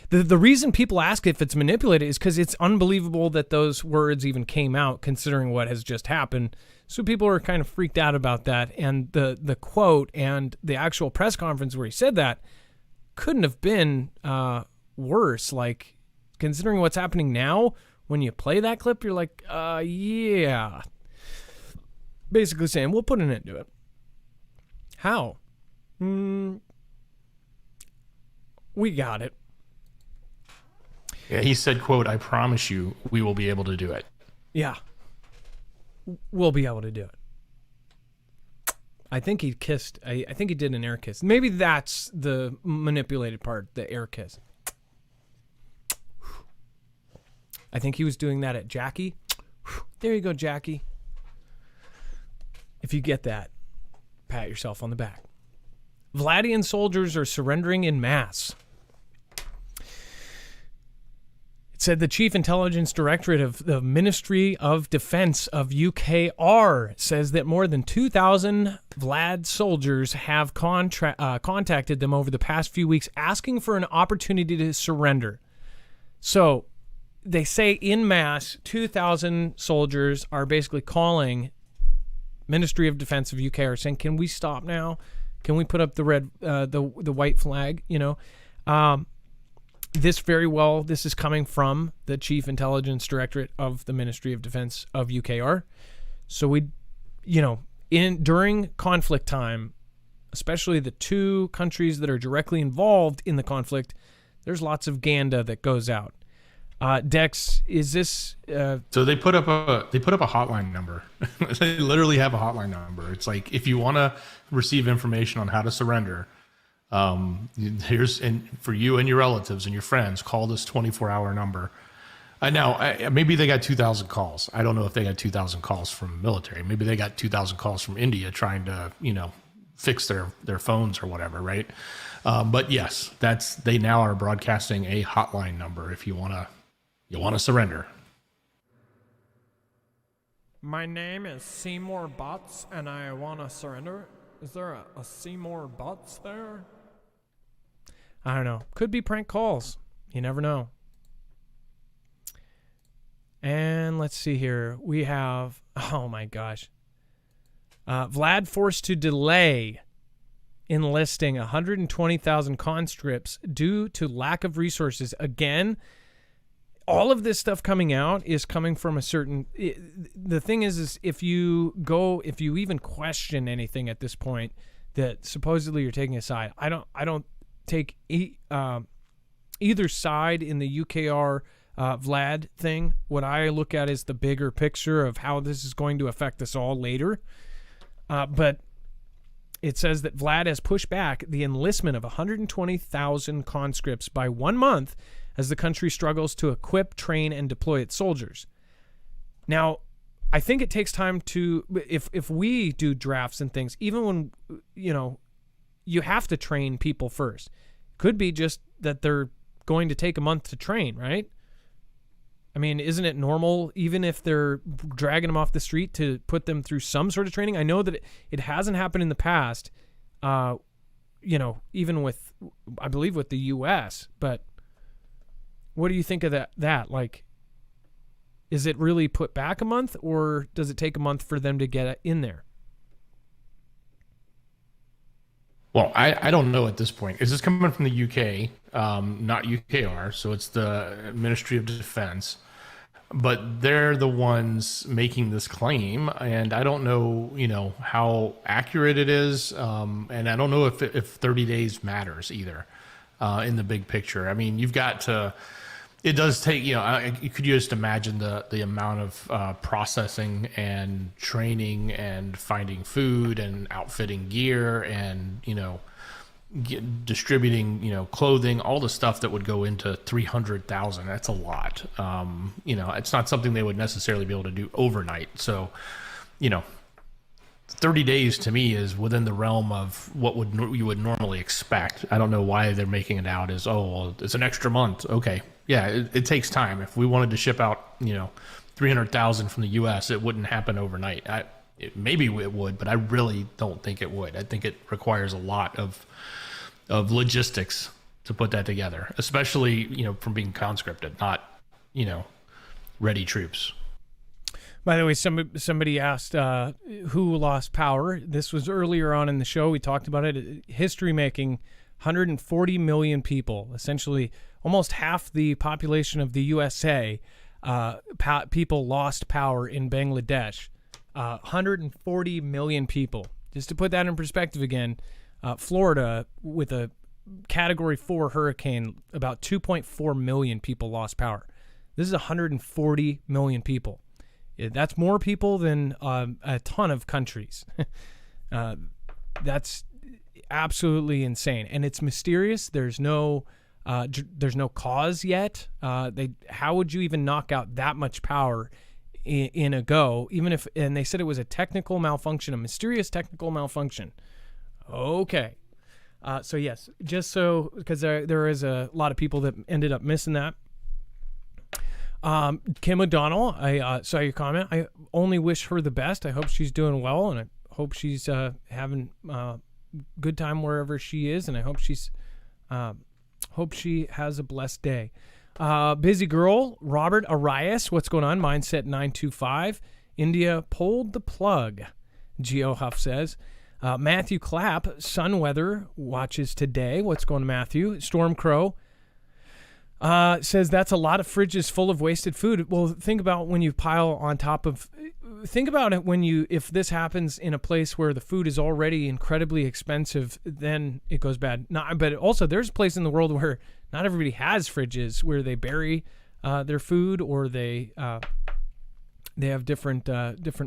the reason people ask if it's manipulated is because it's unbelievable that those words even came out, considering what has just happened. So people are kind of freaked out about that. And the quote and the actual press conference where he said that couldn't have been worse. Like, considering what's happening now, when you play that clip, you're like, yeah. Basically saying, we'll put an end to it. How? We got it. Yeah, he said, quote, "I promise you we will be able to do it." Yeah. We'll be able to do it. I think he kissed. I think he did an air kiss. Maybe that's the manipulated part, the air kiss. I think he was doing that at Jackie. There you go, Jackie. If you get that, pat yourself on the back. Vladian soldiers are surrendering in mass. It said the Chief Intelligence Directorate of the Ministry of Defense of UKR says that more than 2,000 Vlad soldiers have contacted them over the past few weeks asking for an opportunity to surrender. So they say in mass, 2,000 soldiers are basically calling Ministry of Defense of UKR saying, "Can we stop now? Can we put up the red, the white flag?" You know, this is coming from the Chief Intelligence Directorate of the Ministry of Defense of UKR. So during conflict time, especially the two countries that are directly involved in the conflict, there's lots of Ganda that goes out. Dex, is this? So they put up a hotline number. They literally have a hotline number. It's like, if you want to receive information on how to surrender, and for you and your relatives and your friends, call this 24-hour number. Now, maybe they got 2,000 calls. I don't know if they got 2,000 calls from military. Maybe they got 2,000 calls from India trying to, fix their phones or whatever, right? But yes, they now are broadcasting a hotline number if you want to surrender. My name is Seymour Butts, and I want to surrender. Is there a Seymour Butts there? I don't know. Could be prank calls. You never know. And let's see here. We have, oh my gosh. Vlad forced to delay enlisting 120,000 conscripts due to lack of resources. Again, all of this stuff coming out is coming from the thing is if you even question anything at this point that supposedly you're taking a side, I don't take either side in the UKR Vlad thing. What I look at is the bigger picture of how this is going to affect us all later. But it says that Vlad has pushed back the enlistment of 120,000 conscripts by 1 month as the country struggles to equip, train, and deploy its soldiers. Now, I think it takes time to, if we do drafts and things, even when, you have to train people first. Could be just that they're going to take a month to train, right? I mean, isn't it normal, even if they're dragging them off the street, to put them through some sort of training? I know that it hasn't happened in the past, even with, I believe, with the U.S., but what do you think of that? Like, is it really put back a month, or does it take a month for them to get in there? Well, I don't know at this point. Is this coming from the UK, not UKR? So it's the Ministry of Defense, but they're the ones making this claim, and I don't know, how accurate it is, and I don't know if 30 days matters either in the big picture. I mean, you've got to. It does take, you could just imagine the amount of processing and training and finding food and outfitting gear and, distributing, clothing, all the stuff that would go into 300,000. That's a lot. It's not something they would necessarily be able to do overnight. So, 30 days to me is within the realm of what you would normally expect. I don't know why they're making it out as, it's an extra month. Okay. Yeah, it takes time. If we wanted to ship out, 300,000 from the U.S., it wouldn't happen overnight. Maybe it would, but I really don't think it would. I think it requires a lot of logistics to put that together, especially, from being conscripted, not, ready troops. By the way, somebody asked who lost power. This was earlier on in the show. We talked about it. History making, 140 million people, essentially almost half the population of the USA. People lost power in Bangladesh. 140 million people. Just to put that in perspective again, Florida, with a Category 4 hurricane, about 2.4 million people lost power. This is 140 million people. That's more people than a ton of countries. That's absolutely insane, and it's mysterious. There's no cause yet. How would you even knock out that much power in a go? Even if, and they said it was a technical malfunction, a mysterious technical malfunction. Okay. So yes, just so, because there is a lot of people that ended up missing that. Kim O'Donnell, I saw your comment. I only wish her the best. I hope she's doing well, and I hope she's having good time wherever she is, and I hope she has a blessed day. Busy girl, Robert Arias, what's going on? Mindset 925. India pulled the plug, Geo Huff says. Matthew Clapp, sun weather watches today. What's going on, Matthew? Storm Crow says that's a lot of fridges full of wasted food. Well, think about when you pile on top of. Think about it if this happens in a place where the food is already incredibly expensive, then it goes bad. But also, there's a place in the world where not everybody has fridges, where they bury their food, or they have different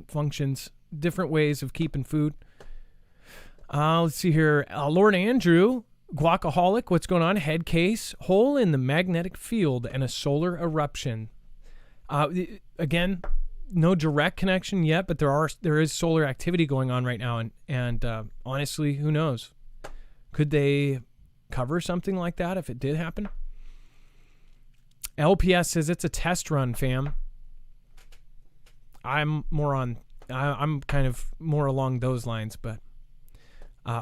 functions, different ways of keeping food. Let's see here. Lord Andrew, Guacaholic, what's going on? Head case, hole in the magnetic field, and a solar eruption. Again, no direct connection yet, but there is solar activity going on right now, and honestly, who knows? Could they cover something like that if it did happen? LPS says it's a test run, fam. I'm kind of more along those lines, but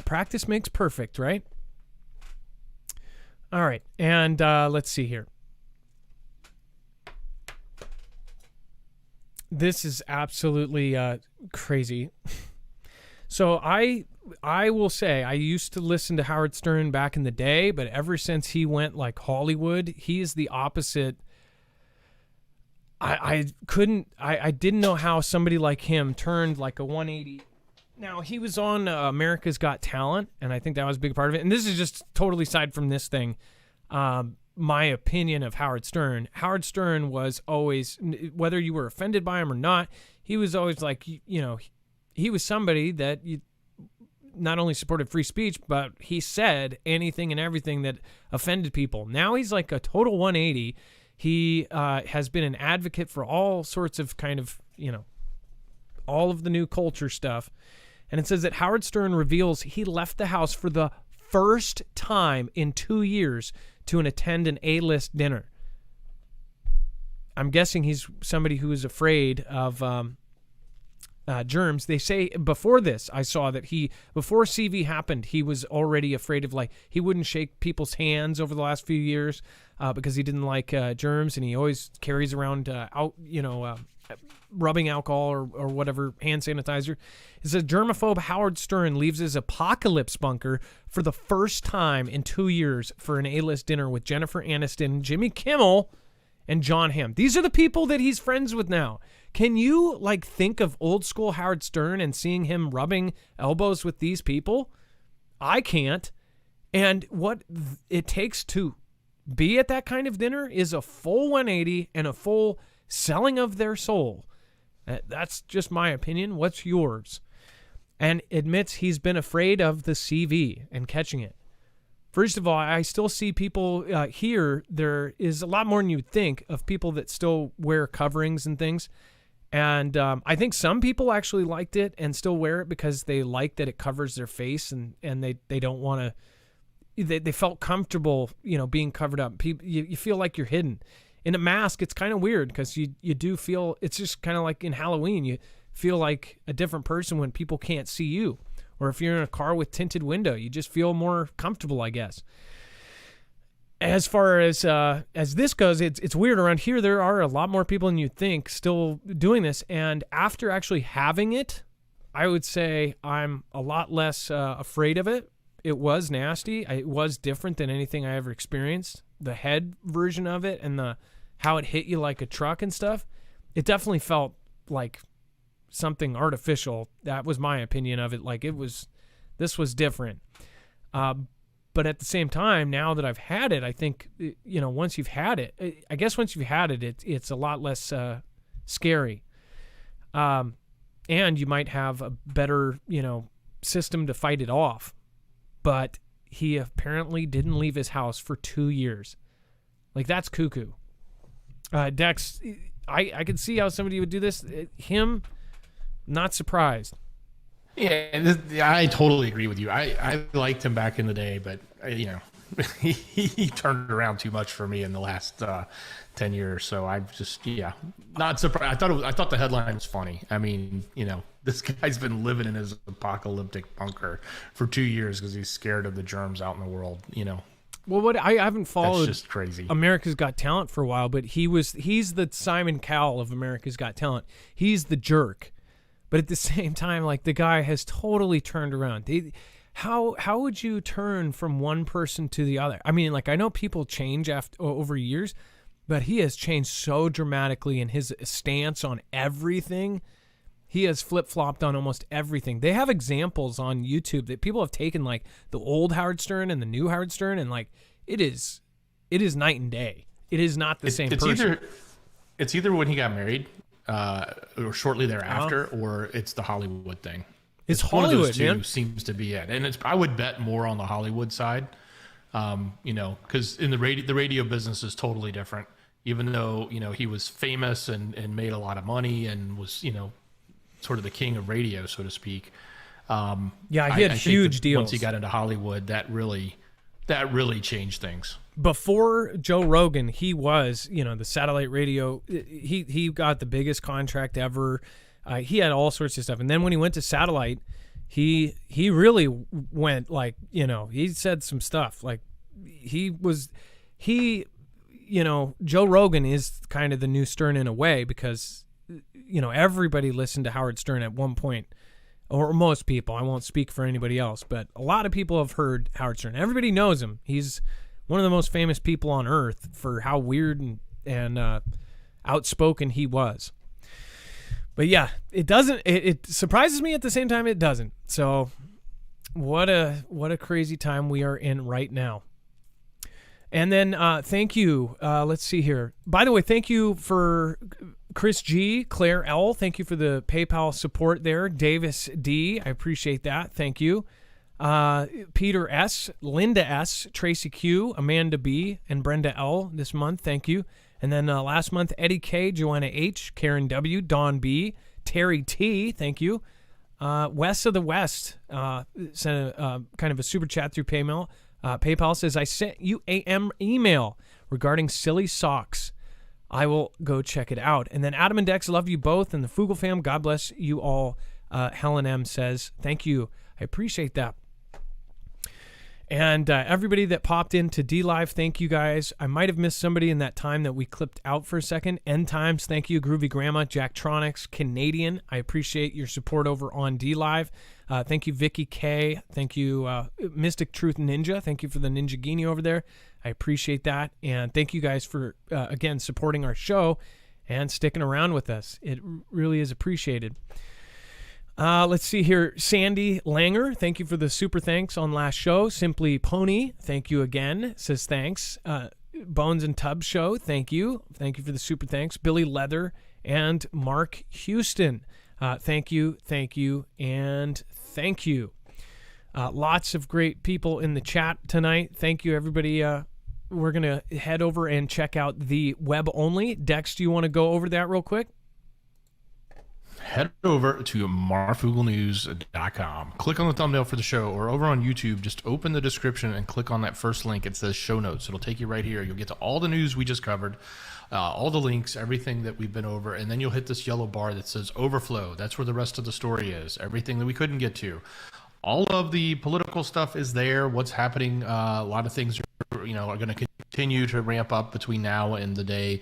practice makes perfect, right? All right, and let's see here. This is absolutely crazy. So I will say I used to listen to Howard Stern back in the day, but ever since he went like Hollywood, he is the opposite. I didn't know how somebody like him turned like a 180. Now, he was on America's Got Talent, and I think that was a big part of it. And this is just totally aside from this thing. My opinion of Howard Stern. Howard Stern was always, whether you were offended by him or not, he was always like, he was somebody that not only supported free speech, but he said anything and everything that offended people. Now he's like a total 180. He has been an advocate for all sorts of kind of, all of the new culture stuff. And it says that Howard Stern reveals he left the house for the first time in 2 years to attend an A-list dinner. I'm guessing he's somebody who is afraid of germs. They say before this, I saw that before CV happened, he was already afraid of, like, he wouldn't shake people's hands over the last few years because he didn't like germs, and he always carries around rubbing alcohol or whatever, hand sanitizer. It says germaphobe Howard Stern leaves his apocalypse bunker for the first time in 2 years for an A-list dinner with Jennifer Aniston, Jimmy Kimmel, and John Hamm. These are the people that he's friends with now. Can you think of old school Howard Stern and seeing him rubbing elbows with these people? I can't. And what it takes to be at that kind of dinner is a full 180 and a full selling of their soul. That's just my opinion. What's yours? And admits he's been afraid of the CV and catching it. First of all, I still see people here. There is a lot more than you'd think of people that still wear coverings and things. And I think some people actually liked it and still wear it because they like that it covers their face, and they don't want to. They felt comfortable, being covered up. You feel like you're hidden. In a mask, it's kind of weird because you do feel, it's just kind of like in Halloween, you feel like a different person when people can't see you. Or if you're in a car with tinted window, you just feel more comfortable, I guess. As far as this goes, it's weird. Around here, there are a lot more people than you think still doing this. And after actually having it, I would say I'm a lot less afraid of it. It was nasty. It was different than anything I ever experienced. The head version of it and how it hit you like a truck and stuff, it definitely felt like something artificial. That was my opinion of it. Like this was different. But at the same time, now that I've had it, I think, once you've had it, I guess once you've had it, it's a lot less scary. And you might have a better, system to fight it off. But he apparently didn't leave his house for 2 years. Like, that's cuckoo. Dex, I could see how somebody would do this. Him, not surprised. Yeah, I totally agree with you. I liked him back in the day, but he turned around too much for me in the last 10 years. So I'm just not surprised. I thought the headline was funny. I mean, this guy's been living in his apocalyptic bunker for 2 years because he's scared of the germs out in the world. Well, I haven't followed That's just crazy. America's Got Talent for a while, but he's the Simon Cowell of America's Got Talent. He's the jerk. But at the same time, like, the guy has totally turned around. How would you turn from one person to the other? I mean, like, I know people change over years, but he has changed so dramatically in his stance on everything. He has flip-flopped on almost everything. They have examples on YouTube that people have taken, like, the old Howard Stern and the new Howard Stern, and, like, it is night and day. It is not the same person. It's either when he got married or shortly thereafter, or it's the Hollywood thing. It's Hollywood, Hollywood, one of those two man. seems to be it. And I would bet more on the Hollywood side, because in the radio business is totally different. Even though, he was famous and made a lot of money and was, sort of the king of radio, so to speak. He had huge deals. Once he got into Hollywood, that really changed things. Before Joe Rogan, he was, the satellite radio. He got the biggest contract ever. He had all sorts of stuff. And then when he went to satellite, he really went, like, he said some stuff. Like, Joe Rogan is kind of the new Stern in a way, because, everybody listened to Howard Stern at one point, or most people. I won't speak for anybody else, but a lot of people have heard Howard Stern. Everybody knows him. He's one of the most famous people on earth for how weird and outspoken he was. But yeah, it surprises me, at the same time it doesn't. So what a crazy time we are in right now. And then thank you. Let's see here. By the way, thank you for Chris G, Claire L. Thank you for the PayPal support there. Davis D, I appreciate that. Thank you. Peter S, Linda S, Tracy Q, Amanda B, and Brenda L this month. Thank you. And then last month, Eddie K, Joanna H, Karen W, Dawn B, Terry T, thank you. West of the West sent a kind of a super chat through PayPal, says, I sent you an email regarding silly socks. I will go check it out. And then Adam and Dex, love you both, and the Foogle fam, God bless you all. Helen M says, thank you. I appreciate that. And everybody that popped into D-Live, thank you guys. I might have missed somebody in that time that we clipped out for a second. End Times, thank you. Groovy Grandma, Jacktronics, Canadian, I appreciate your support over on D-Live. Thank you, Vicky K. Thank you, Mystic Truth Ninja. Thank you for the Ninja Genie over there. I appreciate that. And thank you guys for, again, supporting our show and sticking around with us. It really is appreciated. Let's see here. Sandy Langer, thank you for the super thanks on last show. Simply Pony, thank you again. Says thanks. Bones and Tubbs Show, thank you. Thank you for the super thanks. Billy Leather and Mark Houston, thank you, and thank you. Lots of great people in the chat tonight. Thank you, everybody. We're going to head over and check out the web only. Dex, do you want to go over that real quick? Head over to marfooglenews.com. Click on the thumbnail for the show, or over on YouTube, just open the description and click on that first link. It says show notes. It'll take you right here. You'll get to all the news we just covered, all the links, everything that we've been over, and then you'll hit this yellow bar that says overflow. That's where the rest of the story is. Everything that we couldn't get to. All of the political stuff is there. What's happening? A lot of things are going to continue to ramp up between now and the day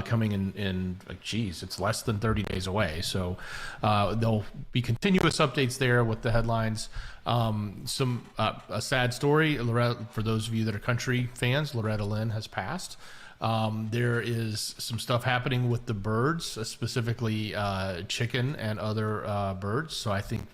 coming in it's less than 30 days away. So there'll be continuous updates there with the headlines. A sad story, for those of you that are country fans, Loretta Lynn has passed. There is some stuff happening with the birds, specifically chicken and other birds. So I think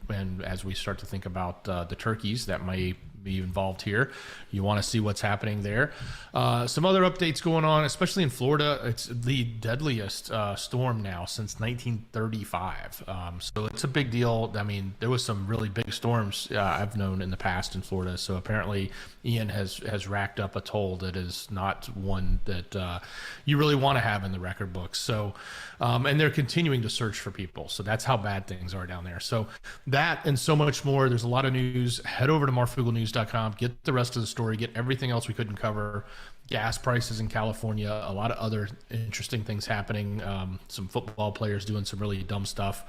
as we start to think about the turkeys, that may be involved here. You want to see what's happening there. Some other updates going on, especially in Florida. It's the deadliest storm now since 1935. So it's a big deal. I mean, there was some really big storms I've known in the past in Florida. So apparently Ian has racked up a toll that is not one that you really want to have in the record books. So, and they're continuing to search for people. So that's how bad things are down there. So that and so much more. There's a lot of news. Head over to marfooglenews.com. Get the rest of the story. Get everything else we couldn't cover. Gas prices in California. A lot of other interesting things happening. Some football players doing some really dumb stuff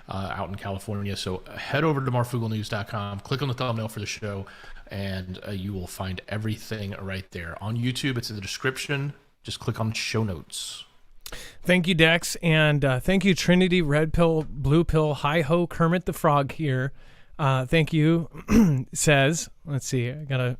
out in California. So head over to marfooglenews.com. Click on the thumbnail for the show, and you will find everything right there. On YouTube, it's in the description. Just click on show notes. Thank you, Dex, and thank you, Trinity, Red Pill, Blue Pill, Hi Ho, Kermit the Frog here. Thank you. Says, let's see, I gotta.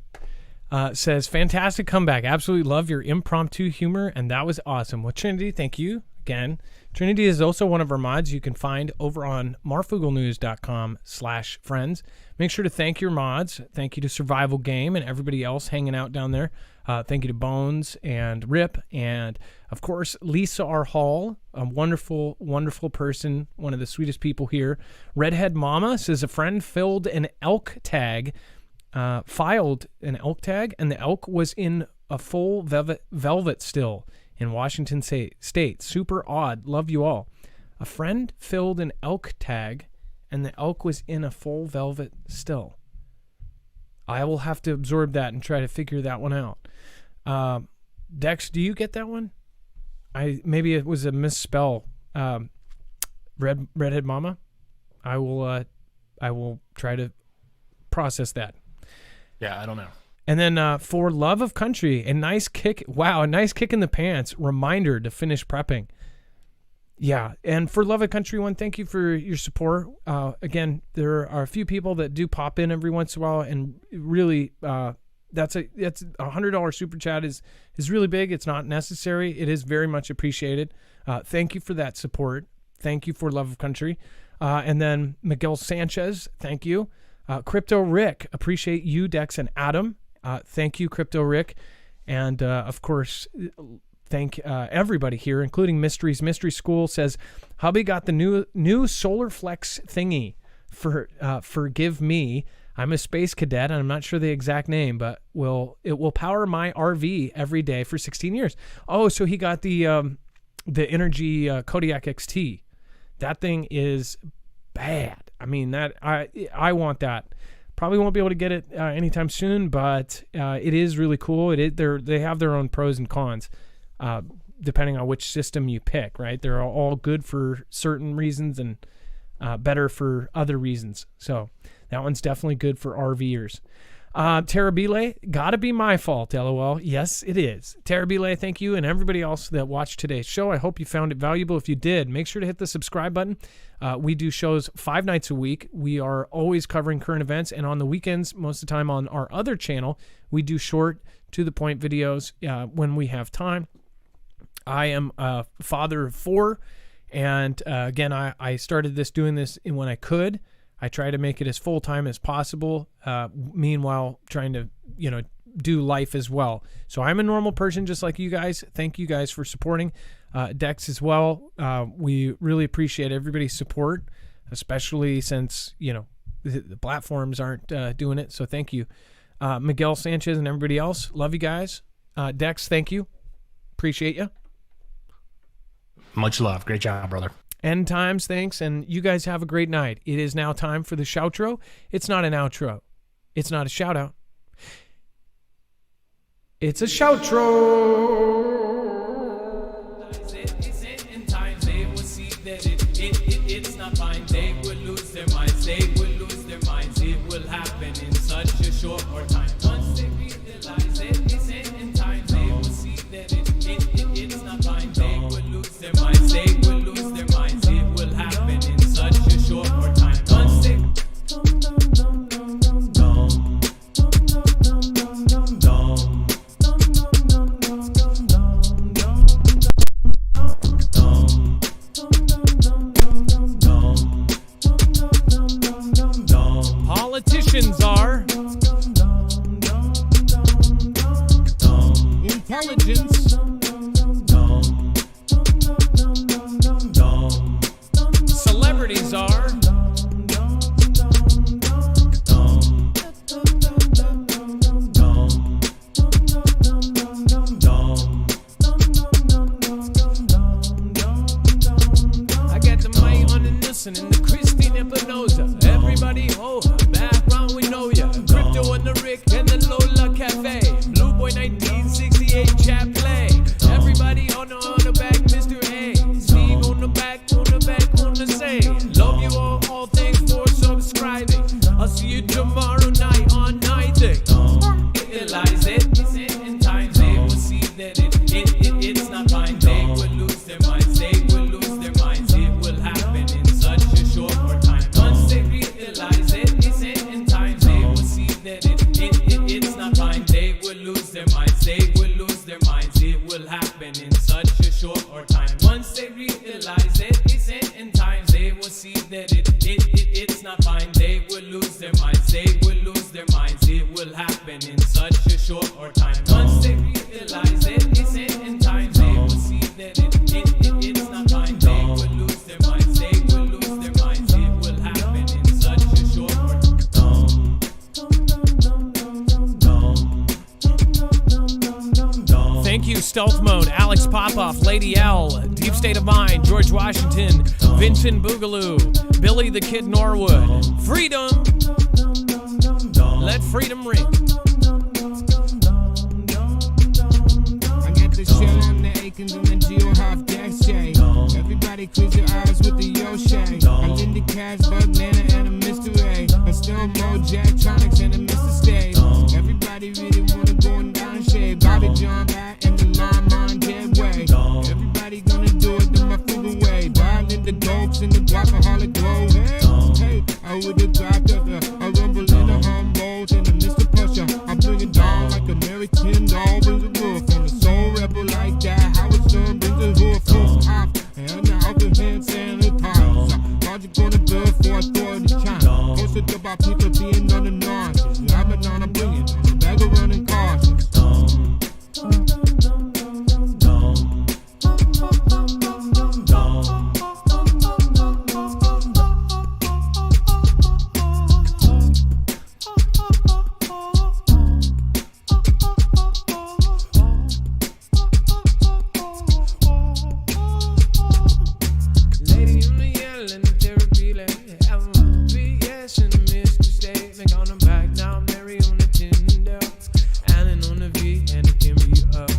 Says, fantastic comeback. Absolutely love your impromptu humor, and that was awesome. Well, Trinity, thank you again. Trinity is also one of our mods you can find over on marfooglenews.com/friends. Make sure to thank your mods. Thank you to Survival Game and everybody else hanging out down there. Thank you to Bones and Rip, and of course Lisa R. Hall, a wonderful, wonderful person, one of the sweetest people here. Redhead Mama says a friend filed an elk tag, and the elk was in a full velvet still in Washington State. Super odd. Love you all. A friend filled an elk tag, and the elk was in a full velvet still. I will have to absorb that and try to figure that one out. Dex, do you get that one? Maybe it was a misspell. Redhead Mama. I will try to process that. Yeah, I don't know. And then for Love of Country, a nice kick. Wow, a nice kick in the pants. Reminder to finish prepping. Yeah, and for Love of Country one, thank you for your support. Again, there are a few people that do pop in every once in a while, and really, that's a $100 super chat is really big. It's not necessary. It is very much appreciated. Thank you for that support. Thank you for Love of Country. And then Miguel Sanchez, thank you. Crypto Rick, appreciate you, Dex and Adam. Thank you, Crypto Rick. And of course, thank everybody here, including Mysteries Mystery School. Says, hubby got the new solar flex thingy for forgive me. I'm a space cadet, and I'm not sure the exact name, but it will power my RV every day for 16 years. Oh, so he got the Energy Kodiak XT. That thing is bad. I mean, that I want that. Probably won't be able to get it anytime soon, but it is really cool. They have their own pros and cons, depending on which system you pick. Right? They're all good for certain reasons and better for other reasons. So that one's definitely good for RVers. Terabile, gotta be my fault, LOL. Yes, it is. Terabile, thank you, and everybody else that watched today's show. I hope you found it valuable. If you did, make sure to hit the subscribe button. We do shows 5 nights a week. We are always covering current events, and on the weekends, most of the time on our other channel, we do short, to-the-point videos when we have time. I am a father of 4, and again, I started doing this when I could. I try to make it as full-time as possible, meanwhile trying to, do life as well. So I'm a normal person just like you guys. Thank you guys for supporting Dex as well. We really appreciate everybody's support, especially since, the platforms aren't doing it. So thank you. Miguel Sanchez and everybody else, love you guys. Dex, thank you. Appreciate you. Much love. Great job, brother. End times, thanks, and you guys have a great night. It is now time for the shoutro. It's not an outro. It's not a shout-out. It's a shoutro. In time, they will see that it's not fine. They will lose their minds. They will lose their minds. It will happen in such a short time. Once they realize it, in time, they will see that it's not fine. They will lose their minds. They will lose their minds. It will happen in such a short time. Once they Politicians are intelligence. Celebrities are. I got the mic on the Nilsson and the Christine Espinosa. Everybody, background we know ya. Crypto and the Rick and the Lola Cafe. Blue Boy 1968 chat play. Everybody on the back, Mr. A. Steve on the back, on the same. Love you all thanks for subscribing. I'll see you tomorrow night on Night Thing. Realize it, in times they will see that it's not fine. They will lose their minds, they will lose their minds. It will happen in such a short time. Once they realize it, in times they will see that it's not fine. They will lose their minds, they will lose their minds. It will happen in such a short time. Once they realize it, in times they will see that it's not fine. They will lose their minds, they will lose their minds. It will happen in such a short time. Once they realize it, in times they will see that it's not fine. They will lose their minds, they will lose their minds. It will happen in such a short time. Thank you, Stealth Mode, Alex Popoff, Lady L, Deep State of Mind, George Washington, Vincent Boogaloo, Billy the Kid Norwood. Freedom! Let freedom ring. I got the shell on the Aikens and the Geo half deck shade. Everybody close your eyes with the yo shade. I'm in the Cash, Bug Nana, and a Mr. A. I still Mo Jacktronics and a Mr. Stave. Everybody really wanna go and down shade. Bobby John back and the line on dead way. Everybody gonna do it the Marfoogle way. Dial in the dopes and the guacaholic glow. Hey, I would've dropped a rumble in a Humboldt and a Mr. Pusher. I bring it down like American doll brings a roof. On the soul rebel like that, Howard Stern brings a hoof. Full off, and the open hand sanitizer. Logic on the bill for authority China. Posted about people being on the nonsense. Lebanon, I'm bringing on the bag of running cautious. Lady in the yellow and the therapy lady. I'm a BS and a Mr. State. Make on the back now, Mary on the Tinder. Allen on the V and the Kimberly up.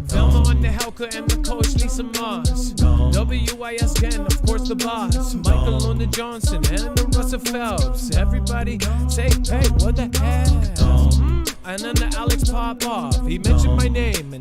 Velma on the Helka and the coach Lisa Moss. WIS10, of course the boss. Michael on the Johnson and the Russell Phelps. Everybody say, hey, what the hell? And then the Alex Popoff. He mentioned my name.